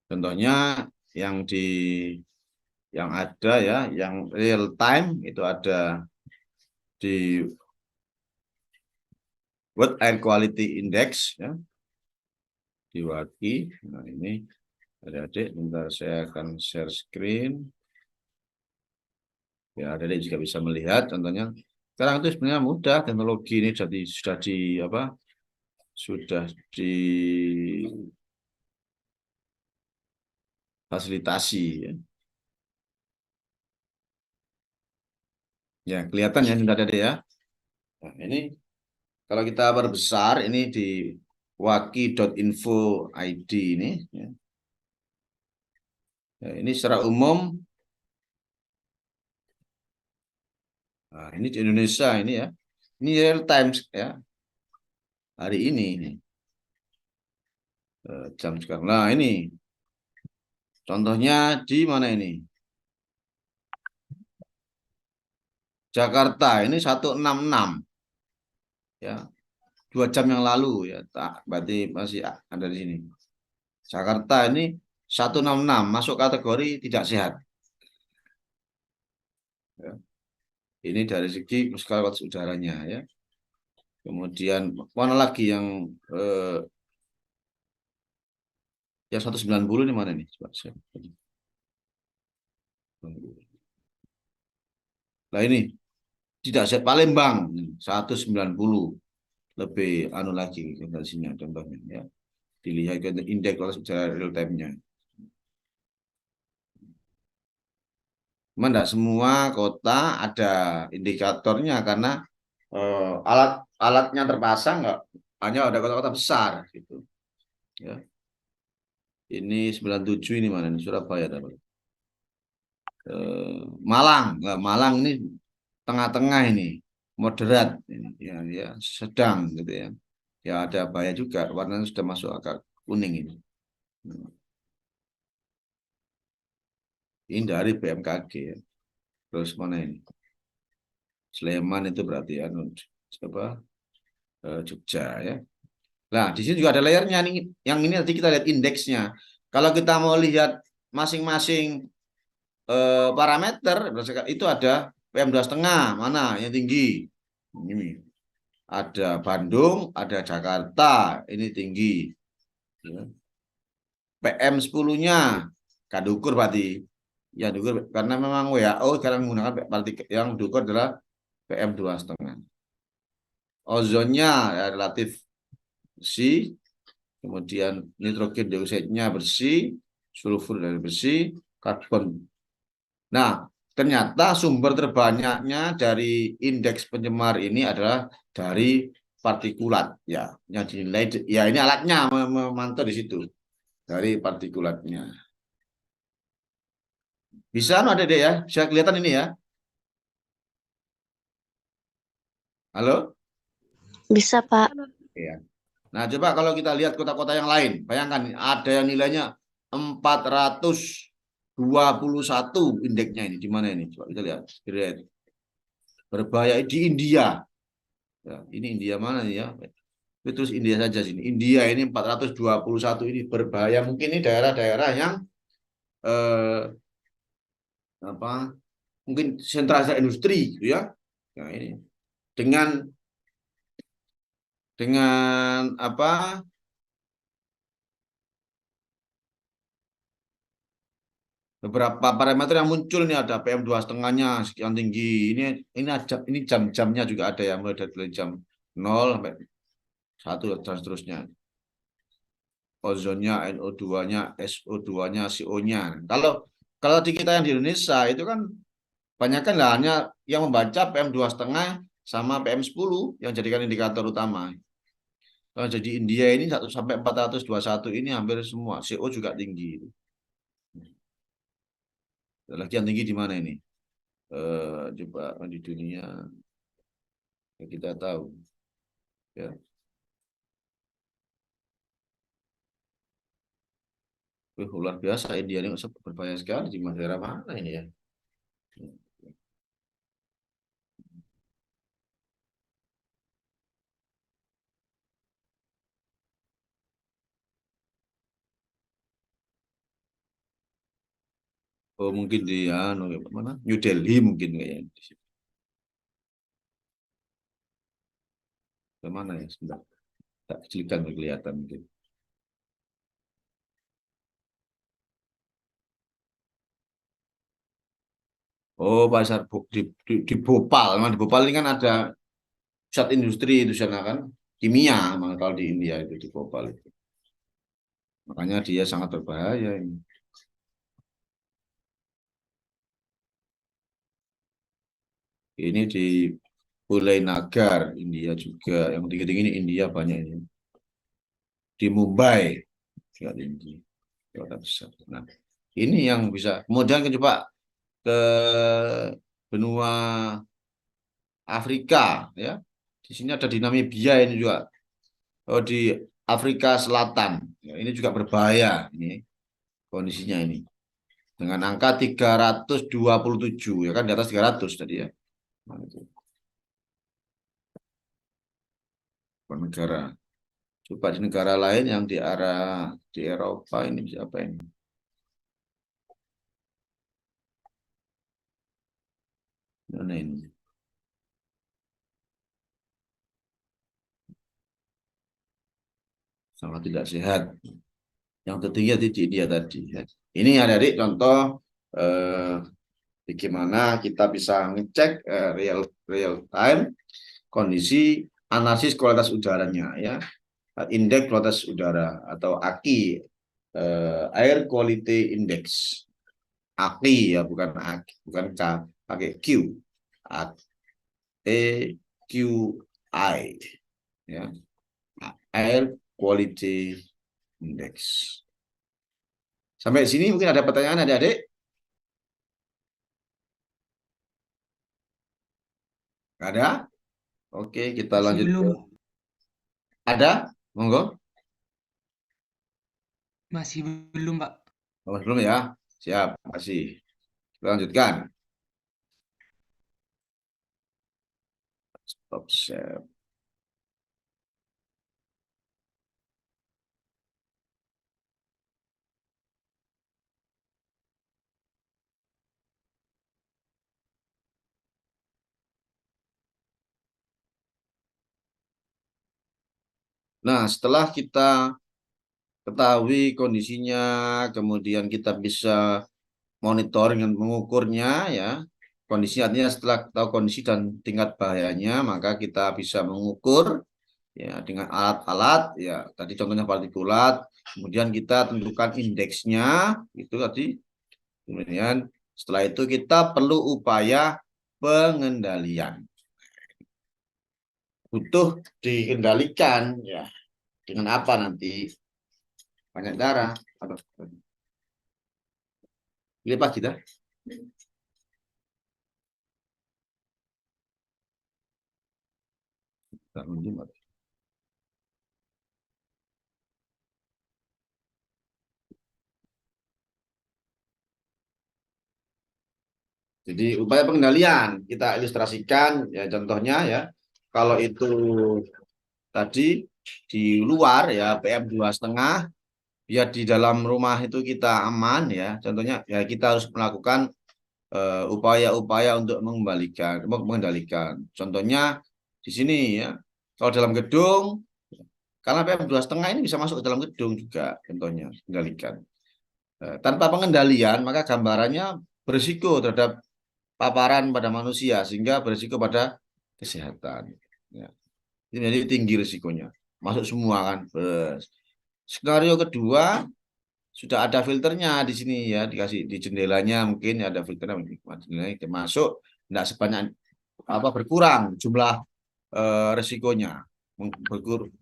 Contohnya yang yang ada ya, yang real time itu ada di World Air Quality Index ya, di WAKI. Nah, ini adik-adik, bentar saya akan share screen. Ya, adik-adik juga bisa melihat contohnya. Sekarang itu sebenarnya mudah, teknologi ini sudah difasilitasi ya. Ya, kelihatan ya sudah ada ya. Nah, ini kalau kita perbesar ini di waki.info.id ini ya. Ya, ini secara umum, nah, ini di Indonesia ini ya, ini real times ya, hari ini jam sekarang. Nah ini contohnya di mana ini? Jakarta ini 166 ya, 2 jam yang lalu ya, tak berarti masih ada di sini. Jakarta ini 166 masuk kategori tidak sehat. Ya. Ini dari segi skala kualitas udaranya ya. Kemudian mana lagi yang 190 ini mana nih? Coba saya. Nah ini tidak sehat Palembang 190 lebih anu lagi sini contohnya ya. Dilihat ke indeks kualitas udara real time-nya. Memang tidak semua kota ada indikatornya karena alat-alatnya terpasang nggak hanya ada kota-kota besar gitu ya. Ini 97 ini mana nih Surabaya dapat. Malang nggak Malang ini tengah-tengah ini moderat ini ya, ya sedang gitu ya. Ya ada bahaya juga warnanya sudah masuk agak kuning ini. Ini dari BMKG ya. Terus mana ini? Sleman itu berarti ya coba Jogja ya. Nah, di sini juga ada layarnya nih. Yang ini nanti kita lihat indeksnya. Kalau kita mau lihat masing-masing parameter, itu ada PM2,5 mana yang tinggi. Ini ada Bandung, ada Jakarta, ini tinggi. Ya. PM10-nya kan diukur berarti. Ya diukur karena memang WHO sekarang menggunakan partikel yang diukur adalah PM2,5. Ozonnya ya, relatif bersih, kemudian nitrogen dioksidnya bersih, sulfur dari bersih, karbon. Nah, ternyata sumber terbanyaknya dari indeks pencemar ini adalah dari partikulat ya, yang dinilai ya ini alatnya memantau di situ dari partikulatnya. Bisa ada deh ya, bisa kelihatan ini ya. Halo? Bisa, Pak. Iya. Nah, coba kalau kita lihat kota-kota yang lain, bayangkan ada yang nilainya 421 indeksnya ini di mana ini? Coba kita lihat. Berbahaya di India. Ya, ini India mana ya? Terus India saja sini. India ini 421 ini berbahaya. Mungkin ini daerah-daerah yang eh, apa? Mungkin sentra industri gitu ya. Nah, ini dengan apa? Beberapa parameter yang muncul ini ada PM2,5-nya sekian tinggi. Ini jam-jamnya juga ada ya, mulai dari jam 0 sampai 1 dan seterusnya. Ozonnya, NO2-nya, SO2-nya, CO-nya. Kalau di kita yang di Indonesia itu kan banyak kan lah hanya yang membaca PM2,5 sama PM10 yang jadikan indikator utama. Kalau jadi India ini 1 sampai 421 ini hampir semua. CO juga tinggi. Lagi yang tinggi di mana ini? Coba di dunia ya kita tahu ya. Luar biasa India ini berbahaya sekali di daerah mana ini ya. Oh mungkin di mana? New Delhi mungkin kayaknya. Ke mana ya sebentar. Tak kecilkan kelihatan mungkin. Oh pasar di Bhopal. Memang di Bhopal ini kan ada pusat industri itu sana kan. Kimia memang kalau di India itu di Bhopal itu. Makanya dia sangat berbahaya ini. Ini di Pulai Nagar, India juga. Yang tinggi-tinggi ini India banyak ini. Di Mumbai juga tinggi. Kota besar. Nah, Ini yang bisa. Kemudian kita coba ke benua Afrika, ya. Di sini ada di Namibia ini juga. Oh, di Afrika Selatan. Ya, ini juga berbahaya ini kondisinya ini. Dengan angka 327, ya kan di atas 300 tadi ya. Nah, itu negara. Coba di negara lain yang di arah di Eropa ini siapa ini? Mana ini? Sangat tidak sehat. Yang tertinggi di India tadi. Ya. Ini adik-adik contoh bagaimana kita bisa ngecek real time kondisi analisis kualitas udaranya ya. Indeks kualitas udara atau AQI, Air Quality Index. AQI ya, bukan AQI, bukan K, pakai Q. AQI ya. Air Quality Index. Sampai sini mungkin ada pertanyaan adik-adik? Ada? Oke, kita Masih lanjut. belum, Ada? Monggo. masih belum, Pak. Belum ya? Siap, masih. Kita lanjutkan. Stop share. Nah, setelah kita ketahui kondisinya, kemudian kita bisa monitoring dan mengukurnya ya. Kondisi artinya setelah tahu kondisi dan tingkat bahayanya, maka kita bisa mengukur ya dengan alat-alat ya. Tadi contohnya partikulat, kemudian kita tentukan indeksnya itu tadi. Kemudian setelah itu kita perlu upaya pengendalian. Butuh dikendalikan ya. Dengan apa nanti? Banyak darah. Aduh. Lipat kita. Jadi upaya pengendalian kita ilustrasikan ya, contohnya ya kalau itu tadi di luar ya PM2,5, biar di dalam rumah itu kita aman ya, contohnya ya kita harus melakukan upaya-upaya untuk mengendalikan. Contohnya di sini ya, kalau dalam gedung karena PM2,5 ini bisa masuk ke dalam gedung juga, contohnya kendalikan. Tanpa pengendalian maka gambarannya berisiko terhadap paparan pada manusia sehingga berisiko pada kesehatan. Ya. Ini jadi tinggi risikonya. Masuk semua kan. Skenario kedua sudah ada filternya di sini ya, dikasih di jendelanya mungkin ada filternya masuk, tidak sebanyak apa berkurang jumlah risikonya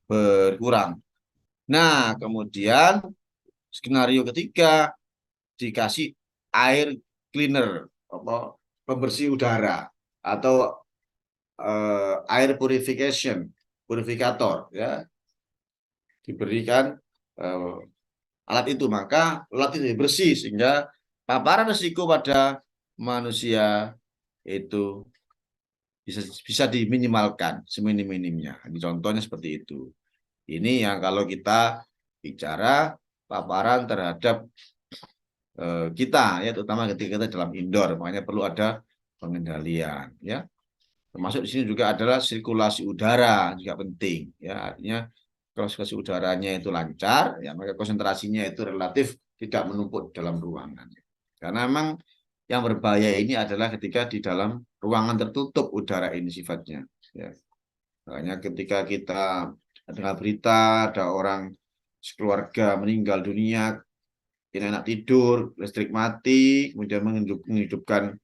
berkurang. Nah, kemudian skenario ketiga dikasih air cleaner apa pembersih udara atau air purifikator ya, diberikan alat itu, maka alat itu bersih sehingga paparan risiko pada manusia itu bisa diminimalkan seminim-minimnya. Ini contohnya seperti itu. Ini yang kalau kita bicara paparan terhadap kita ya, terutama ketika kita dalam indoor, makanya perlu ada pengendalian ya. Termasuk di sini juga adalah sirkulasi udara juga penting ya, artinya kalau sirkulasi udaranya itu lancar ya, maka konsentrasinya itu relatif tidak menumpuk dalam ruangan. Karena memang yang berbahaya ini adalah ketika di dalam ruangan tertutup udara ini sifatnya ya. Makanya ketika kita dengar berita ada orang sekeluarga meninggal dunia, tidak enak tidur, listrik mati, kemudian menghidupkan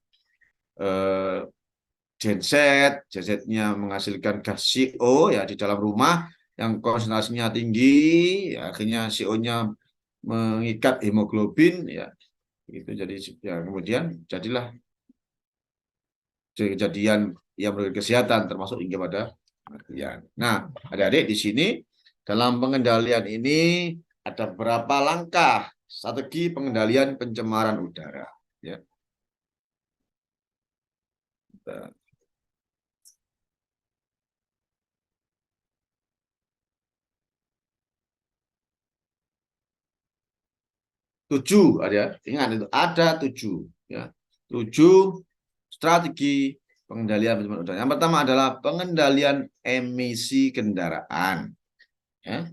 gensetnya menghasilkan gas CO ya di dalam rumah yang konsentrasinya tinggi, ya, akhirnya CO-nya mengikat hemoglobin ya, Itu jadi ya kemudian jadilah kejadian yang berkesehatan termasuk hingga pada kematian. Nah, adik-adik di sini dalam pengendalian ini ada beberapa langkah strategi pengendalian pencemaran udara. Ya. 7 ada, ingat itu ada 7 ya. 7 strategi pengendalian pencemaran udara. Yang pertama adalah pengendalian emisi kendaraan. Ya.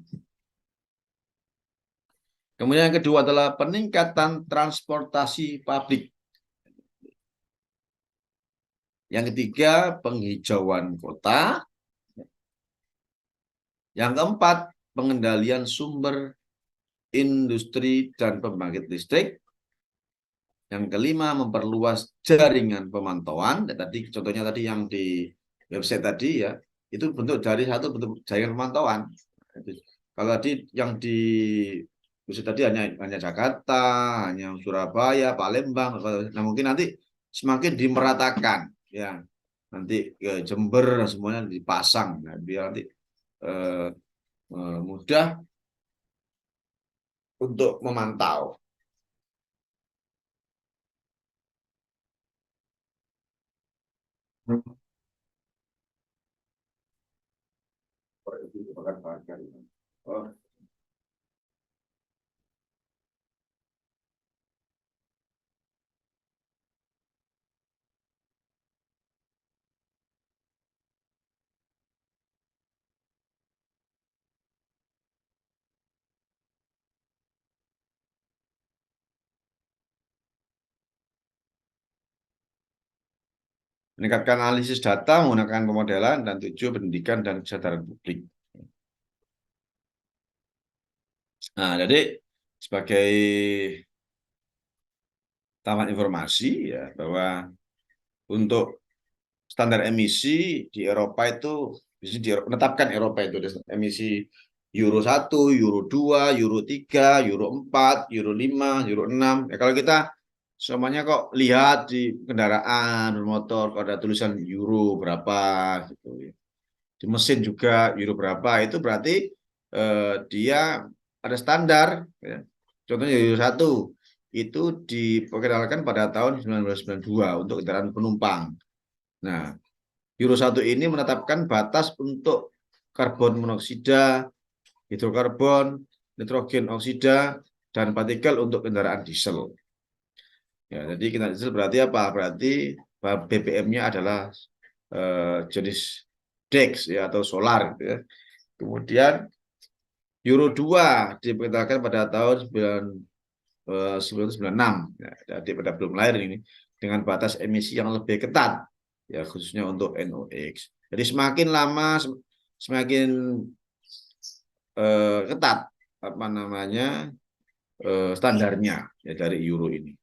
Kemudian yang kedua adalah peningkatan transportasi publik. Yang ketiga, penghijauan kota. Yang keempat, pengendalian sumber industri dan pembangkit listrik. Yang kelima, memperluas jaringan pemantauan. Tadi contohnya tadi yang di website tadi ya, itu bentuk dari satu bentuk jaringan pemantauan. Kalau tadi yang di website tadi hanya Jakarta, hanya Surabaya, Palembang. Nah mungkin nanti semakin dimeratakan ya, nanti ke Jember semuanya dipasang, nah, biar nanti mudah untuk memantau. Oh, meningkatkan analisis data menggunakan pemodelan dan 7 pendidikan dan kesadaran publik. Nah, jadi sebagai tambahan informasi ya bahwa untuk standar emisi di Eropa itu menetapkan Eropa itu emisi Euro 1, Euro 2, Euro 3, Euro 4, Euro 5, Euro 6. Ya, kalau kita semuanya kok lihat di kendaraan bermotor kalau ada tulisan Euro berapa gitu ya. Di mesin juga Euro berapa, itu berarti dia ada standar ya. Contohnya Euro 1 itu diperkenalkan pada tahun 1992 untuk kendaraan penumpang. Nah, Euro 1 ini menetapkan batas untuk karbon monoksida, hidrokarbon, nitrogen oksida, dan partikel untuk kendaraan diesel. Ya, jadi kendaraan diesel berarti apa? Berarti BBM-nya adalah jenis DEX ya, atau solar gitu ya. Kemudian Euro 2 diperkenalkan pada tahun 1996 ya, jadi pada belum lahir ini, dengan batas emisi yang lebih ketat ya, khususnya untuk NOx. Jadi semakin lama semakin ketat apa namanya standarnya ya dari Euro ini.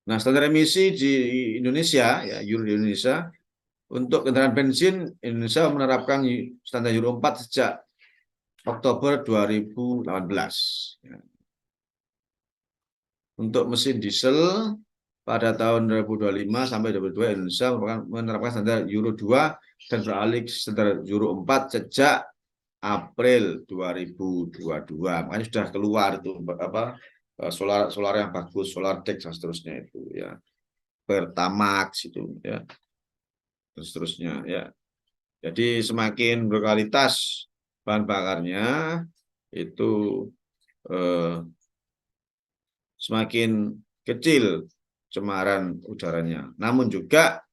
Nah, standar emisi di Indonesia ya, Euro di Indonesia untuk kendaraan bensin, Indonesia menerapkan standar Euro 4 sejak Oktober 2018. Ya. Untuk mesin diesel pada tahun 2025 sampai 2022 Indonesia menerapkan standar Euro 2 dan beralih standar Euro 4 sejak April 2022. Makanya sudah keluar itu apa solar yang bagus, solar deck dan seterusnya itu ya. Pertamax itu ya. Dan seterusnya ya. Jadi semakin berkualitas bahan bakarnya itu semakin kecil cemaran udaranya. Namun juga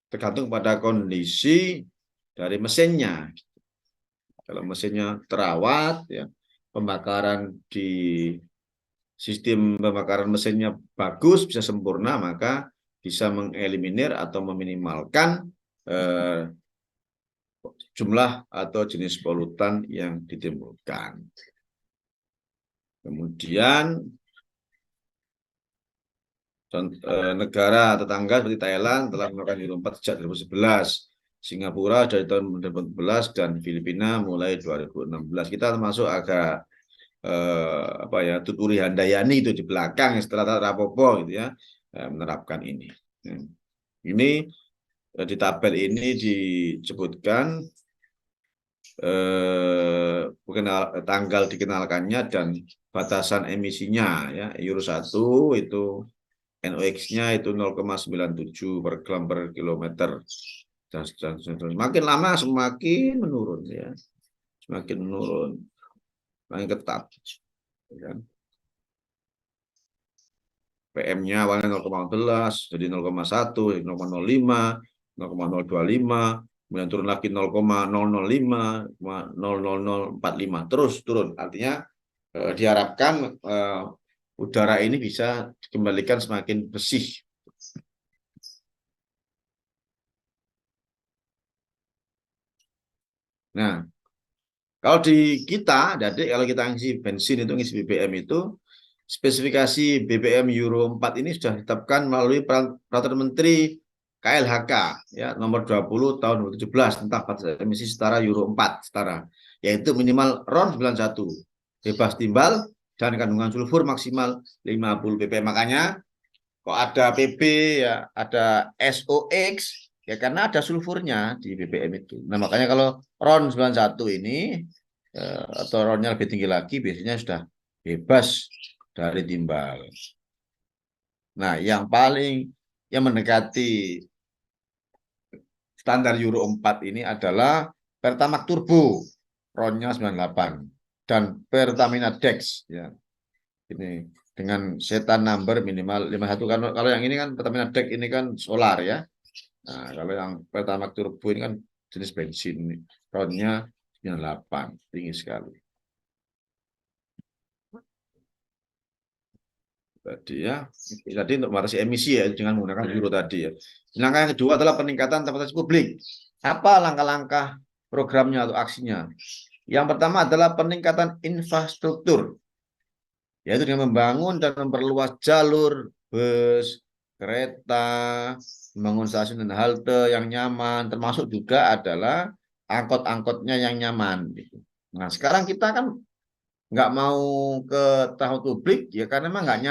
tergantung pada kondisi dari mesinnya. Kalau mesinnya terawat, ya, pembakaran di sistem pembakaran mesinnya bagus, bisa sempurna, maka bisa mengeliminir atau meminimalkan jumlah atau jenis polutan yang ditimbulkan. Kemudian negara tetangga seperti Thailand telah melakukan Euro 4 sejak 2011. Singapura dari tahun 2014 dan Filipina mulai 2016. Kita termasuk agak apa ya, Tuturi Handayani itu di belakang setelah Rapopo gitu ya, menerapkan ini. Ini di tabel ini disebutkan tanggal dikenalkannya dan batasan emisinya ya. Euro 1 itu NOx-nya itu 0,97 per gram per kilometer. Dan semakin lama semakin menurun ya. Semakin menurun. Semakin ketat. Ya. PM-nya awalnya 0,11 jadi 0,1, 0,05, 0,025, kemudian turun lagi 0,005, 0,045, terus turun. Artinya diharapkan udara ini bisa dikembalikan semakin bersih. Nah, kalau di kita, jadi kalau kita ngisi bensin itu, ngisi BBM itu, spesifikasi BBM Euro 4 ini sudah ditetapkan melalui Peraturan Menteri KLHK ya, nomor 20 tahun 2017 tentang batas emisi setara Euro 4 setara, yaitu minimal RON 91, bebas timbal, dan kandungan sulfur maksimal 50 ppm. Makanya kok ada PB ya, ada SOX ya, karena ada sulfurnya di BBM itu. Nah, makanya kalau RON 91 ini atau RON-nya lebih tinggi lagi biasanya sudah bebas dari timbal. Nah, yang mendekati standar Euro 4 ini adalah Pertamax Turbo, RON-nya 98, dan Pertamina Dex ya. Ini dengan setan number minimal 51. Kalau yang ini kan Pertamina Dex ini kan solar ya. Nah, kalau yang Pertamax Turbo ini kan jenis bensin, RON-nya 98, tinggi sekali. Tadi ya, tadi untuk membatasi emisi ya dengan menggunakan Euro tadi ya. Langkah yang kedua adalah peningkatan transportasi publik. Apa langkah-langkah programnya atau aksinya? Yang pertama adalah peningkatan infrastruktur, yaitu dengan membangun dan memperluas jalur bus, kereta, membangun stasiun dan halte yang nyaman, termasuk juga adalah angkot-angkotnya yang nyaman. Nah, sekarang kita kan nggak mau ke transport publik ya karena memang nggak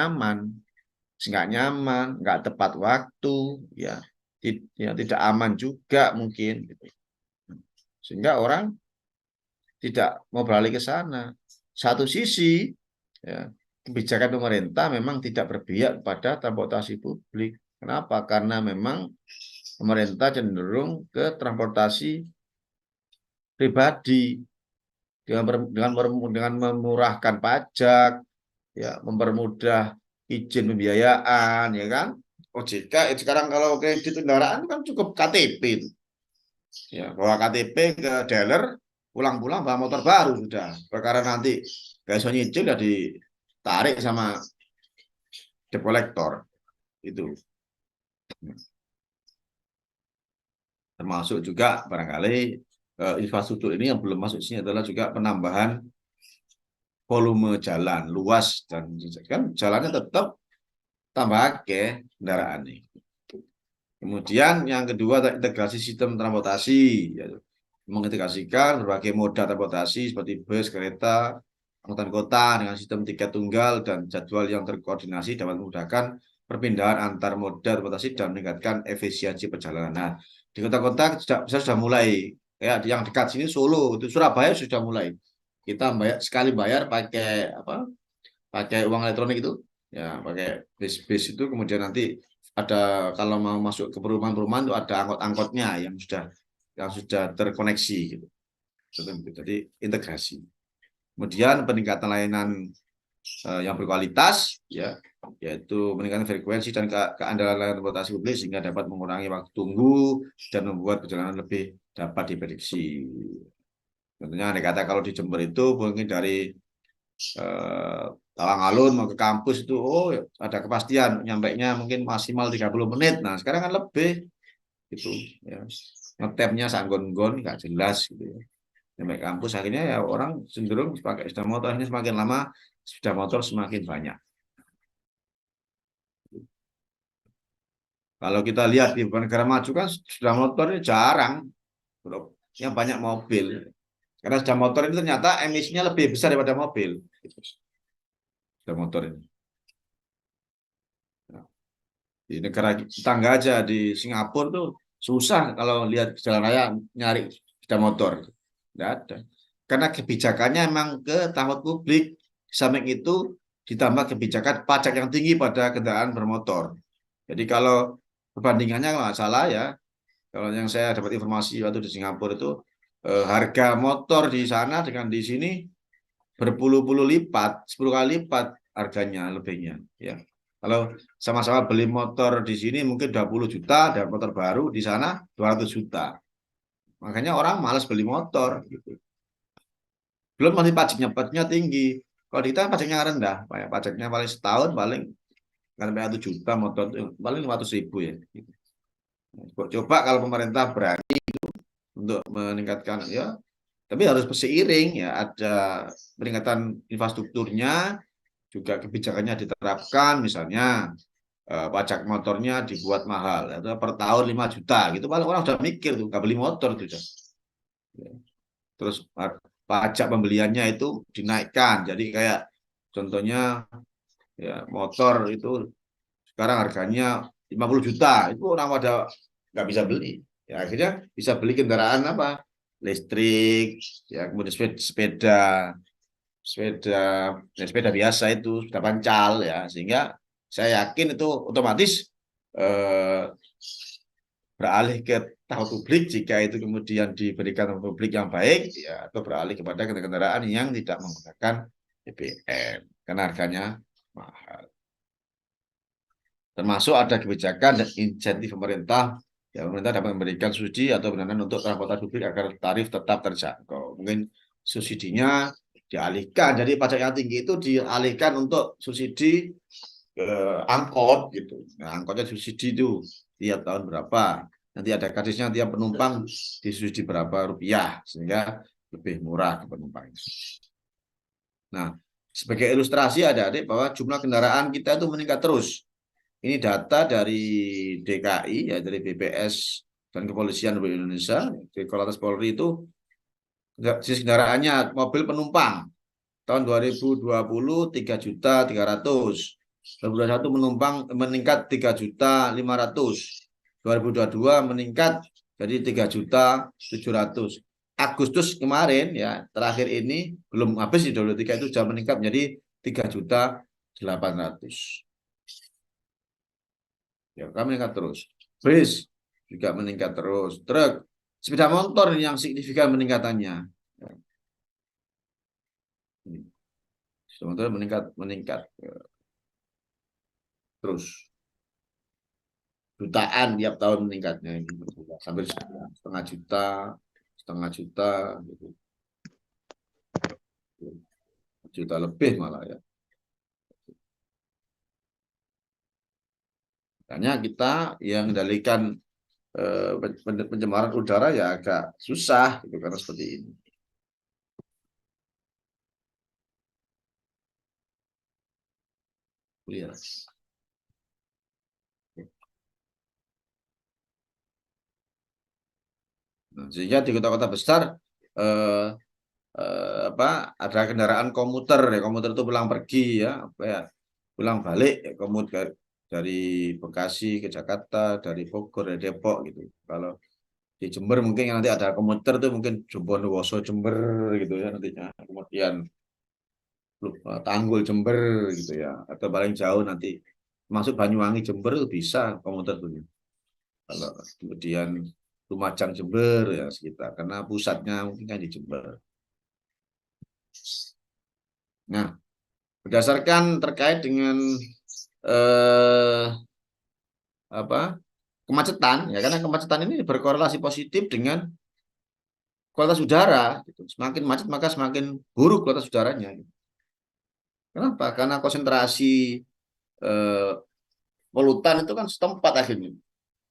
nyaman, nggak tepat waktu, ya, tidak aman juga mungkin, gitu. Sehingga orang tidak mau beralih ke sana. Satu sisi, ya, kebijakan pemerintah memang tidak berpihak pada transportasi publik. Kenapa? Karena memang pemerintah cenderung ke transportasi pribadi dengan memurahkan pajak, ya, mempermudah izin pembiayaan, ya kan. OJK sekarang kalau kredit kendaraan kan cukup KTP itu. Ya, bawa KTP ke dealer, pulang-pulang bawa motor baru sudah. Perkara nanti besok nyicil ya ditarik sama debt collector itu. Termasuk juga barangkali infrastruktur ini yang belum masuk sini adalah juga penambahan volume jalan luas, dan kan jalannya tetap tambah ke kendaraan ini. Kemudian yang kedua, integrasi sistem transportasi, yaitu mengintegrasikan berbagai moda transportasi seperti bus, kereta, angkutan kota dengan sistem tiket tunggal dan jadwal yang terkoordinasi dapat memudahkan perpindahan antar moda transportasi dan meningkatkan efisiensi perjalanan. Nah, di kota-kota sudah mulai, ya, yang dekat sini Solo, itu Surabaya sudah mulai. Kita sekali bayar pakai apa? Pakai uang elektronik itu, ya, pakai bis itu, kemudian nanti ada kalau mau masuk ke perumahan-perumahan itu ada angkot-angkotnya yang sudah terkoneksi gitu. Jadi integrasi. Kemudian peningkatan layanan yang berkualitas, ya, yaitu meningkatkan frekuensi dan keandalan layanan transportasi publik sehingga dapat mengurangi waktu tunggu dan membuat perjalanan lebih dapat diprediksi. Tentunya kata kalau di Jember itu mungkin dari Tawang Alun mau ke kampus itu, oh, ada kepastian nyampainya mungkin maksimal 30 menit. Nah, sekarang kan lebih gitu ya. Ngetepnya sanggon-gon nggak jelas gitu ya. Sampai kampus akhirnya ya orang cenderung pakai sepeda motor, ini semakin lama sepeda motor semakin banyak. Kalau kita lihat di negara maju kan sepeda motor ini jarang, yang banyak mobil. Karena sepeda motor ini ternyata emisinya lebih besar daripada mobil. Sepeda motor ini. Nah, di negara tetangga aja di Singapura tuh susah kalau lihat jalan raya nyari sepeda motor. Tidak ada. Karena kebijakannya emang ke tahun publik. Samping itu ditambah kebijakan pajak yang tinggi pada kendaraan bermotor. Jadi kalau perbandingannya kalau nggak salah ya, kalau yang saya dapat informasi waktu di Singapura itu harga motor di sana dengan di sini berpuluh-puluh lipat, 10 kali lipat harganya lebihnya. Ya, kalau sama-sama beli motor di sini mungkin 20 juta, dan motor baru di sana 200 juta. Makanya orang malas beli motor. Gitu. Belum masih pajaknya tinggi. Kalau di kita pajaknya rendah, pajaknya paling setahun paling nggak sampai 1 juta motor paling 500.000 ya. Gitu. Coba kalau pemerintah berani untuk meningkatkan ya, tapi harus seiring ya, ada peningkatan infrastrukturnya, juga kebijakannya diterapkan, misalnya pajak motornya dibuat mahal, atau per tahun 5 juta gitu, paling orang sudah mikir tuh nggak beli motor tuh. Terus pajak pembeliannya itu dinaikkan, jadi kayak contohnya ya motor itu sekarang harganya 50 juta, itu orang pada nggak bisa beli. Ya akhirnya bisa beli kendaraan apa? Listrik, ya kemudian sepeda, sepeda, ya, sepeda biasa itu, sepeda pancal ya, sehingga saya yakin itu otomatis eh, beralih ke tahun publik jika itu kemudian diberikan publik yang baik, ya, atau beralih kepada kendaraan yang tidak menggunakan BBM karena harganya mahal. Termasuk ada kebijakan dan insentif pemerintah, ya pemerintah dapat memberikan subsidi atau pendanaan untuk transportasi publik agar tarif tetap terjangkau. Mungkin subsidinya dialihkan, jadi pajak yang tinggi itu dialihkan untuk subsidi angkot gitu. Nah, angkotnya subsidi itu tiap tahun berapa. Nanti ada kadisnya tiap penumpang disubsidi berapa rupiah sehingga lebih murah ke penumpang. Nah, sebagai ilustrasi adik-adik bahwa jumlah kendaraan kita itu meningkat terus. Ini data dari DKI, ya dari BPS dan Kepolisian Republik Indonesia. Di Korlantas Polri itu jenis kendaraannya mobil penumpang tahun 2020 3.300.000. 2021 penumpang meningkat 3.500.000. 2022 meningkat jadi 3.700.000. Agustus kemarin ya terakhir ini belum habis di 2023 itu sudah meningkat menjadi 3.800.000. Ya, kami meningkat terus. Bis juga meningkat terus. Truk, sepeda motor yang signifikan peningkatannya. Ya. Sepeda motor meningkat terus. Jutaan tiap tahun meningkatnya, sampai 500.000, setengah juta, gitu. Juta lebih malah ya. Makanya kita yang mengendalikan pencemaran udara ya agak susah gitu karena seperti ini. Ya. Nah, sehingga di kota-kota besar eh, ada kendaraan komuter ya, komuter itu pulang pergi ya, apa ya, pulang balik ya, komuter dari Bekasi ke Jakarta, dari Bogor ke Depok gitu. Kalau di Jember mungkin nanti ada komuter tuh mungkin Bondowoso Jember gitu ya nantinya, kemudian Tanggul Jember gitu ya, atau paling jauh nanti masuk Banyuwangi Jember bisa komuter tuh. Kalau kemudian Lumajang Jember ya sekitar, karena pusatnya mungkin kan di Jember. Nah, berdasarkan terkait dengan eh, apa kemacetan, ya karena kemacetan ini berkorelasi positif dengan kualitas udara. Gitu. Semakin macet maka semakin buruk kualitas udaranya. Gitu. Kenapa? Karena konsentrasi eh, polutan itu kan setempat akhirnya.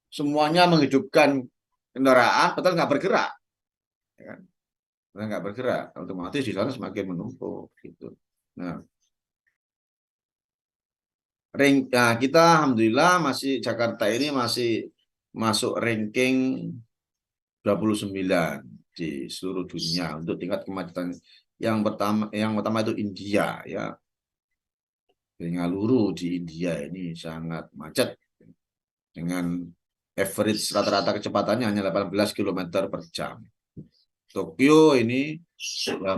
Semuanya menghidupkan kendaraan, padahal nggak bergerak. Ya kan? Nggak bergerak, otomatis di sana semakin menumpuk. Gitu. Nah, nah, kita alhamdulillah masih Jakarta ini masih masuk ranking 29 di seluruh dunia untuk tingkat kemacetan. Yang pertama itu India ya. Bengaluru di India ini sangat macet dengan average rata-rata kecepatannya hanya 18 km per jam. Tokyo ini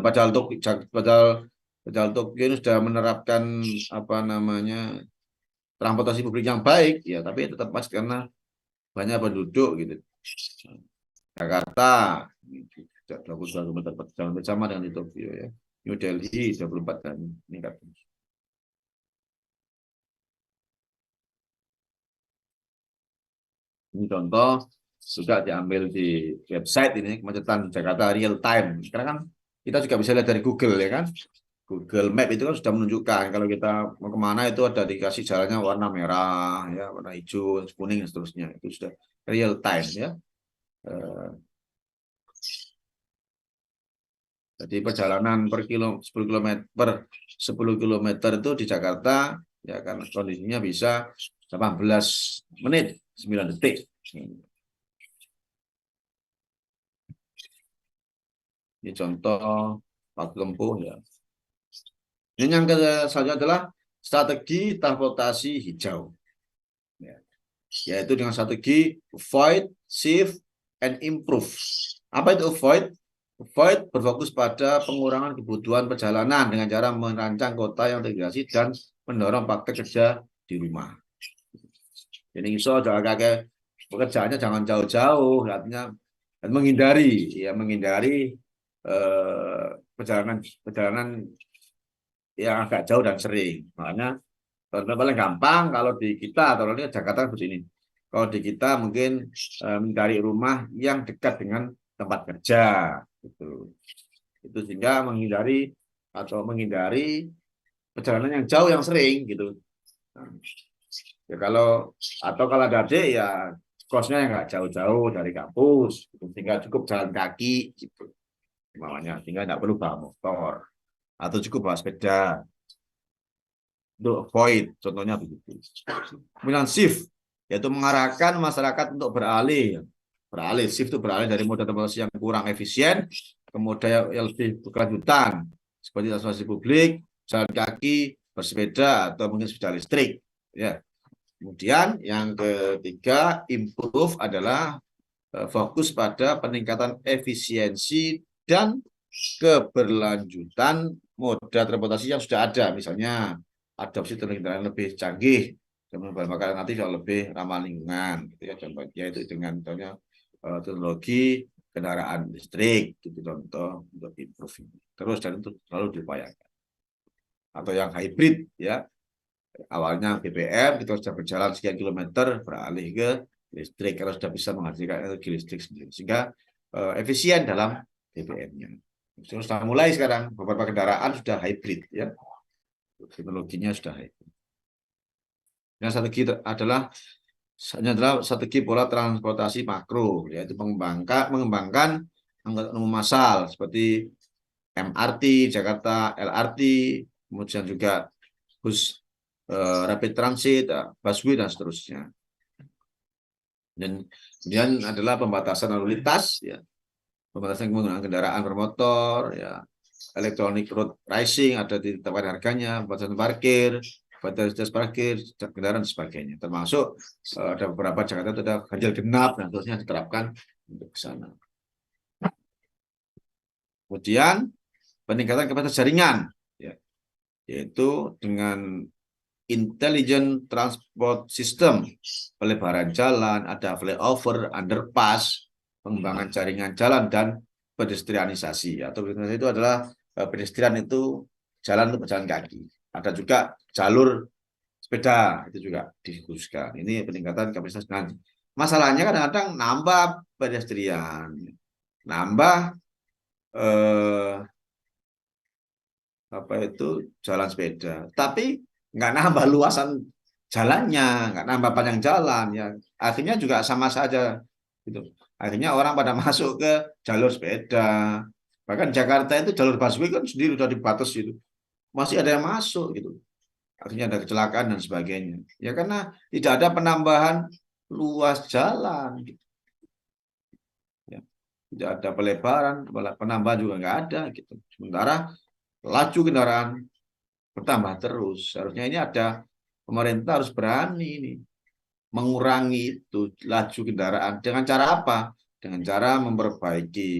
padahal Tokyo ini sudah menerapkan apa namanya transportasi publik yang baik ya, tapi tetap macet karena banyak penduduk gitu. Jakarta 22 km per jam sama dengan di Tokyo ya. New Delhi 24 kali meningkat. Ini contoh juga diambil di website ini kemacetan Jakarta real time. Sekarang kan kita juga bisa lihat dari Google ya kan. Google Map itu kan sudah menunjukkan kalau kita mau kemana itu ada dikasih jalannya warna merah, ya warna hijau, kuning dan seterusnya. Itu sudah real time ya. Jadi perjalanan per 10 km per 10 km itu di Jakarta ya karena kondisinya bisa 18 menit 9 detik. Ini contoh waktu tempuh ya. Ini yang selanjutnya adalah strategi transportasi hijau. Ya. Yaitu dengan strategi avoid, save, and improve. Apa itu avoid? Avoid berfokus pada pengurangan kebutuhan perjalanan dengan cara merancang kota yang terintegrasi dan mendorong praktek kerja di rumah. Jadi iso kakek pekerjaannya jangan jauh-jauh, artinya menghindari perjalanan yang agak jauh dan sering. Makanya paling gampang kalau di kita atau di Jakarta begini. Kalau di kita mungkin mencari rumah yang dekat dengan tempat kerja, gitu. Itu sehingga menghindari perjalanan yang jauh yang sering, gitu. Nah, ya kalau ada adik ya kosnya yang nggak jauh-jauh dari kampus, gitu. Sehingga cukup jalan kaki, gitu. Namanya, sehingga nggak perlu bawa motor atau cukup bawa sepeda. Untuk avoid, contohnya begitu. Kemudian shift, yaitu mengarahkan masyarakat untuk shift itu beralih dari moda transportasi yang kurang efisien ke moda yang lebih berkelanjutan seperti transportasi publik, jalan kaki, bersepeda atau mungkin sepeda listrik ya. Kemudian yang ketiga, improve adalah fokus pada peningkatan efisiensi dan keberlanjutan moda transportasi yang sudah ada, misalnya adopsi teknologi yang lebih canggih, bahan bakar alternatif yang lebih ramah lingkungan, gitu ya. Contohnya itu dengan contohnya teknologi kendaraan listrik, gitu contoh untuk improve ini. Terus dan itu selalu diupayakan. Atau yang hybrid ya, awalnya BBM kita sudah berjalan sekian kilometer beralih ke listrik kalau sudah bisa menghasilkan energi listrik sendiri sehingga efisien dalam BBM-nya. Sudah mulai sekarang beberapa kendaraan sudah hybrid ya. Teknologinya sudah hybrid. Yang strategi adalah strategi pola transportasi makro, yaitu mengembangkan angkutan umum massal seperti MRT Jakarta, LRT, kemudian juga bus rapid transit, busway dan seterusnya. Dan kemudian adalah pembatasan lalu lintas, ya, pembatasan penggunaan kendaraan bermotor, ya, electronic road pricing ada di tempat harganya, pembatasan parkir, fasilitas parkir, kendaraan dan sebagainya. Termasuk ada beberapa Jakarta itu ada ganjil genap dan seterusnya diterapkan untuk ke sana. Kemudian peningkatan kapasitas jaringan, ya, yaitu dengan intelligent transport system, pelebaran jalan, ada flyover, underpass, pengembangan jaringan jalan dan pedestrianisasi. Atau itu adalah pedestrian itu jalan untuk berjalan kaki. Ada juga jalur sepeda itu juga dikhususkan. Ini peningkatan kapasitas jalan. Masalahnya kadang-kadang nambah pedestrian, nambah jalan sepeda, tapi nggak nambah luasan jalannya, nggak nambah panjang jalan, ya akhirnya juga sama saja gitu. Akhirnya orang pada masuk ke jalur sepeda, bahkan Jakarta itu jalur busway kan sendiri sudah dibatasi itu, masih ada yang masuk gitu, akhirnya ada kecelakaan dan sebagainya ya karena tidak ada penambahan luas jalan gitu. Ya. tidak ada pelebaran, penambahan juga nggak ada gitu. Sementara laju kendaraan bertambah terus. Seharusnya ini ada pemerintah harus berani ini mengurangi itu laju kendaraan dengan cara apa? Dengan cara memperbaiki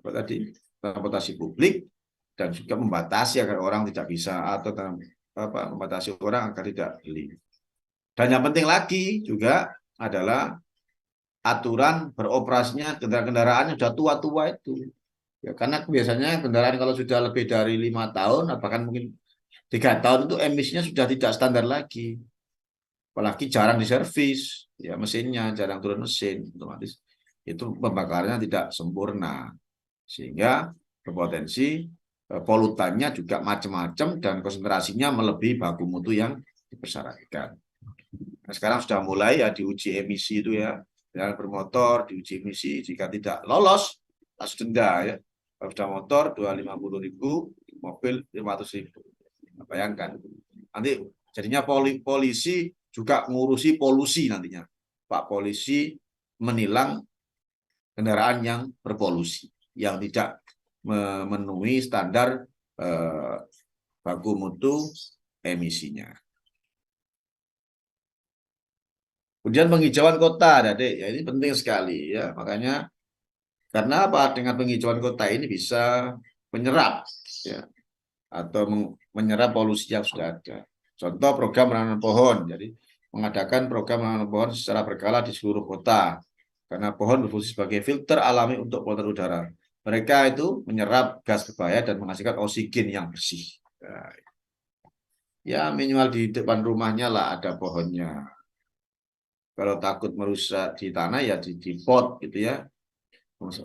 apa tadi, transportasi publik dan juga membatasi agar orang tidak bisa atau membatasi orang agar tidak beli. Dan yang penting lagi juga adalah aturan beroperasinya kendaraan-kendaraan yang sudah tua-tua itu. Ya, karena biasanya kendaraan kalau sudah lebih dari 5 tahun, bahkan mungkin 3 tahun itu emisinya sudah tidak standar lagi. Apalagi jarang diservis, ya mesinnya jarang turun mesin, otomatis itu pembakarannya tidak sempurna, sehingga berpotensi polutannya juga macam-macam dan konsentrasinya melebihi baku mutu yang dipersyaratkan. Nah, sekarang sudah mulai ya diuji emisi itu ya, kendaraan bermotor diuji emisi, jika tidak lolos harus denda ya. Kalau sudah motor 250.000, mobil 500.000. Nah, bayangkan nanti jadinya polisi juga ngurusi polusi nantinya. Pak polisi menilang kendaraan yang berpolusi, yang tidak memenuhi standar baku mutu emisinya. Kemudian penghijauan kota, Adik, ya ini penting sekali ya. Makanya karena apa? Dengan penghijauan kota ini bisa menyerap ya, atau menyerap polusi yang sudah ada. Contoh program menanam pohon. Jadi mengadakan program menanam pohon secara berkala di seluruh kota. Karena pohon berfungsi sebagai filter alami untuk polutan udara. Mereka itu menyerap gas berbahaya dan menghasilkan oksigen yang bersih. Ya minimal di depan rumahnya lah ada pohonnya. Kalau takut merusak di tanah ya di pot gitu ya.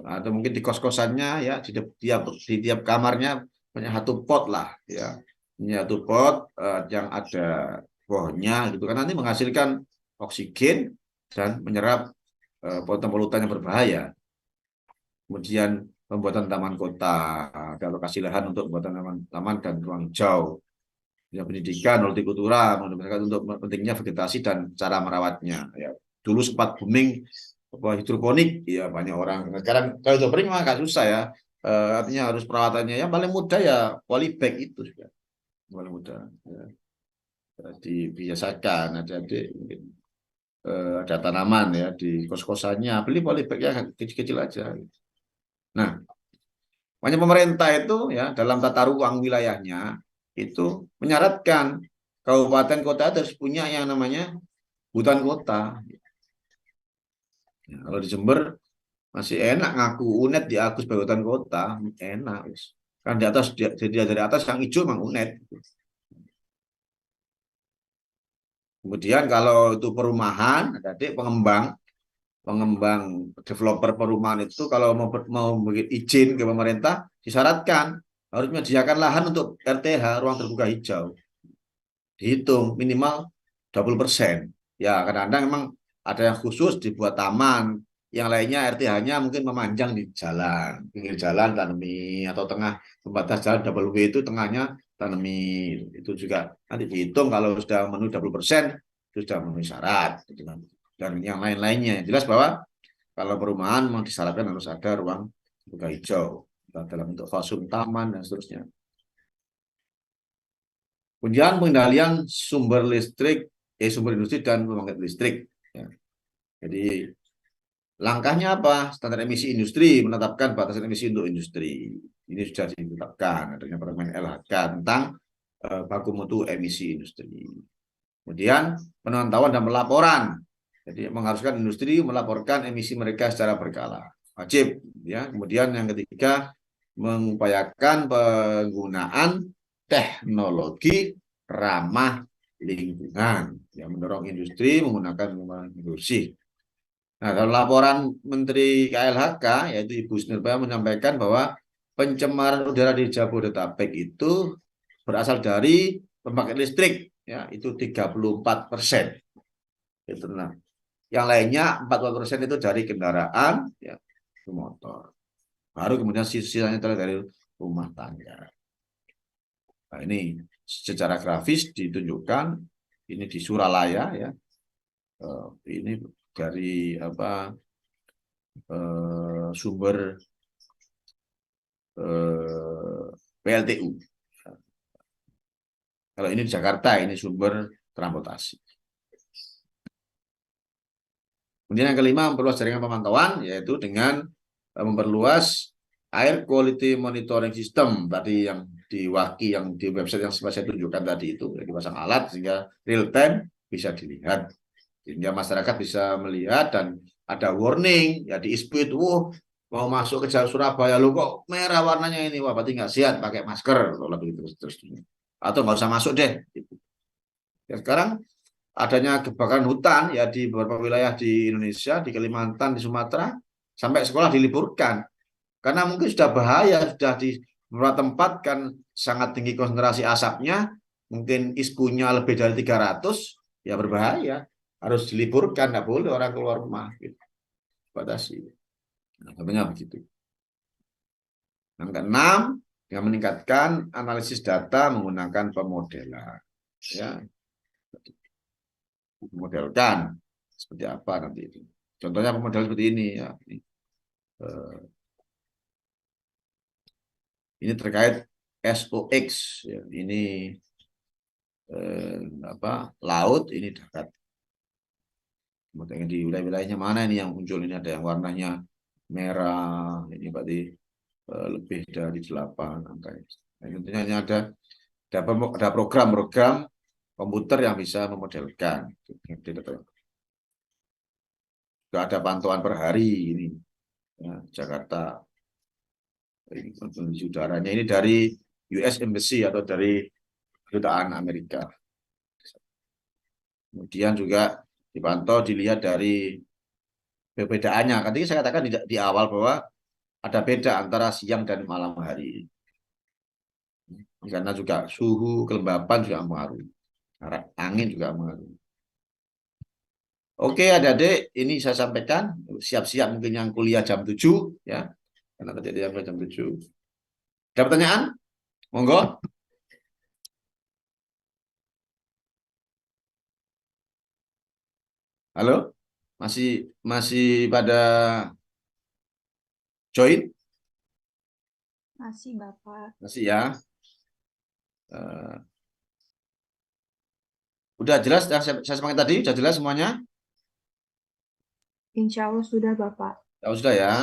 Atau mungkin di kos-kosannya ya di tiap kamarnya punya satu pot lah ya. Ini satu pot yang ada pohonnya gitu kan, nanti menghasilkan oksigen dan menyerap polutan-polutan yang berbahaya. Kemudian pembuatan taman kota, ada lokasi lahan untuk pembuatan taman dan ruang hijau. Ya, pendidikan, hortikultura, untuk pentingnya vegetasi dan cara merawatnya. Ya, dulu sempat booming hidroponik, ya banyak orang. Sekarang kalau hidroponik memang agak susah ya. Artinya harus perawatannya yang paling mudah ya polybag itu juga paling mudah. Ya. Dibiasakan adik-adik mungkin ada tanaman ya di kos-kosannya beli polybag ya kecil-kecil aja. Nah, makanya pemerintah itu ya dalam tata ruang wilayahnya itu menyaratkan kabupaten kota harus punya yang namanya hutan kota. Ya, kalau di Jember masih enak ngaku UNED diaku sebagai hutan kota, enak. Kan di atas jadi dari atas yang hijau memang UNED. Kemudian kalau itu perumahan, ada pengembang developer perumahan itu kalau mau bikin izin ke pemerintah disyaratkan harus menyediakan lahan untuk RTH, ruang terbuka hijau. Dihitung minimal 20%. Ya, kadang-kadang memang ada yang khusus dibuat taman, yang lainnya RTH-nya mungkin memanjang di jalan, pinggir jalan tanami, atau tengah pembatas jalan double W itu tengahnya tanami. Itu juga nanti dihitung kalau sudah memenuhi 20%, sudah memenuhi syarat. Dan yang lain-lainnya. Jelas bahwa kalau perumahan memang disyaratkan harus ada ruang terbuka hijau dalam bentuk fasum taman dan seterusnya. Kemudian pengendalian sumber listrik, sumber industri dan pembangkit listrik. Ya. Jadi langkahnya apa? Standar emisi industri, menetapkan batasan emisi untuk industri. Ini sudah ditetapkan adanya permen LHK tentang baku mutu emisi industri. Kemudian pemantauan dan pelaporan. Jadi mengharuskan industri melaporkan emisi mereka secara berkala. Wajib. Ya. Kemudian yang ketiga, mengupayakan penggunaan teknologi ramah lingkungan, yang mendorong industri menggunakan lingkungan bersih. Nah, dalam laporan Menteri KLHK, yaitu Ibu Sri Mulyani menyampaikan bahwa pencemaran udara di Jabodetabek itu berasal dari pembangkit listrik, ya itu 34%. Itu nah. Yang lainnya 40% itu dari kendaraan, ya, motor. Baru kemudian sisanya dari rumah tangga. Nah, ini secara grafis ditunjukkan ini di Suralaya ya. Ini dari sumber PLTU. Kalau ini di Jakarta, ini sumber transportasi. Kemudian yang kelima, memperluas jaringan pemantauan, yaitu dengan memperluas air quality monitoring system tadi yang di WAKI, yang di website yang saya tunjukkan tadi itu, dipasang alat sehingga real time bisa dilihat, sehingga masyarakat bisa melihat dan ada warning ya di speed, mau masuk ke jalur Surabaya lu kok merah warnanya ini, wah berarti nggak siap pakai masker, lebih terus atau nggak usah masuk deh. Ya, sekarang adanya kebakaran hutan ya di beberapa wilayah di Indonesia, di Kalimantan, di Sumatera, sampai sekolah diliburkan karena mungkin sudah bahaya, sudah di beberapa tempat kan sangat tinggi konsentrasi asapnya, mungkin ispunya lebih dari 300, ya berbahaya, harus diliburkan, nggak boleh orang keluar rumah gitu. Batasi. Nah, contohnya begitu. Yang keenam, yang meningkatkan analisis data menggunakan pemodelan. Ya, modelkan seperti apa nanti itu. Contohnya pemodelan seperti ini ya. Ini terkait SOX ya. Ini laut, ini darat. Kemudian di wilayah-wilayahnya mana ini yang muncul, ini ada yang warnanya merah, ini berarti lebih dari 8 angka. Nah, tentunya ini ada program-program komputer yang bisa memodelkan. Juga ada pantauan per hari ini ya, Jakarta. Ini kondisi udaranya ini dari US Embassy atau dari kedutaan Amerika. Kemudian juga dipantau, dilihat dari perbedaannya. Tadi saya katakan di awal bahwa ada beda antara siang dan malam hari. Karena juga suhu, kelembapan juga mengaruhi. Angin juga mengaruhi. Oke, adik-adik, ini saya sampaikan. Siap-siap mungkin yang kuliah jam 7. Ya. Karena tadi yang jam 7. Ada pertanyaan? Monggo. Halo? Masih pada join? Masih, Bapak. Masih ya. Udah jelas yang saya sampaikan tadi? Udah jelas semuanya? Insya Allah sudah, Bapak. Kalau sudah ya.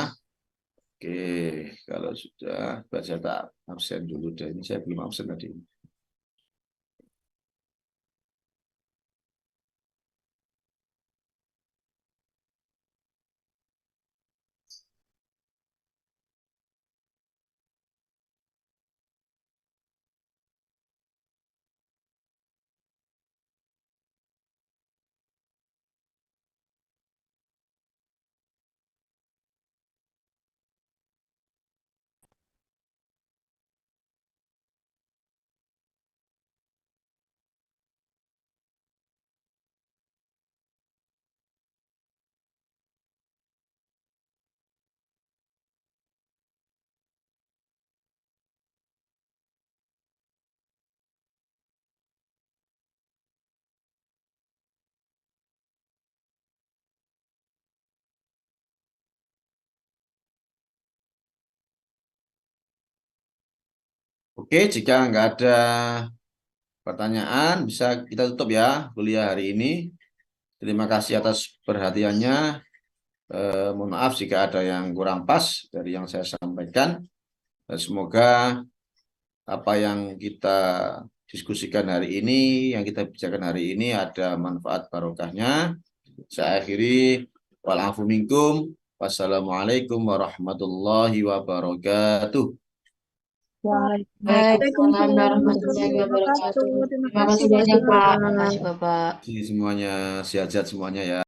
Oke, kalau sudah, saya tak absen dulu deh. Ini saya belum absen tadi. Oke, jika nggak ada pertanyaan, bisa kita tutup ya kuliah hari ini. Terima kasih atas perhatiannya. Mohon maaf jika ada yang kurang pas dari yang saya sampaikan. Semoga apa yang kita diskusikan hari ini, yang kita bicarakan hari ini ada manfaat barokahnya. Saya akhiri. Wa'alaikum minkum. Wassalamualaikum warahmatullahi wabarakatuh. Waalaikumsalam warahmatullahi wabarakatuh. Terima Terima kasih kasih, banyak, Pak. Bapak. Terima kasih, Bapak. Semuanya sehat-sehat semuanya ya.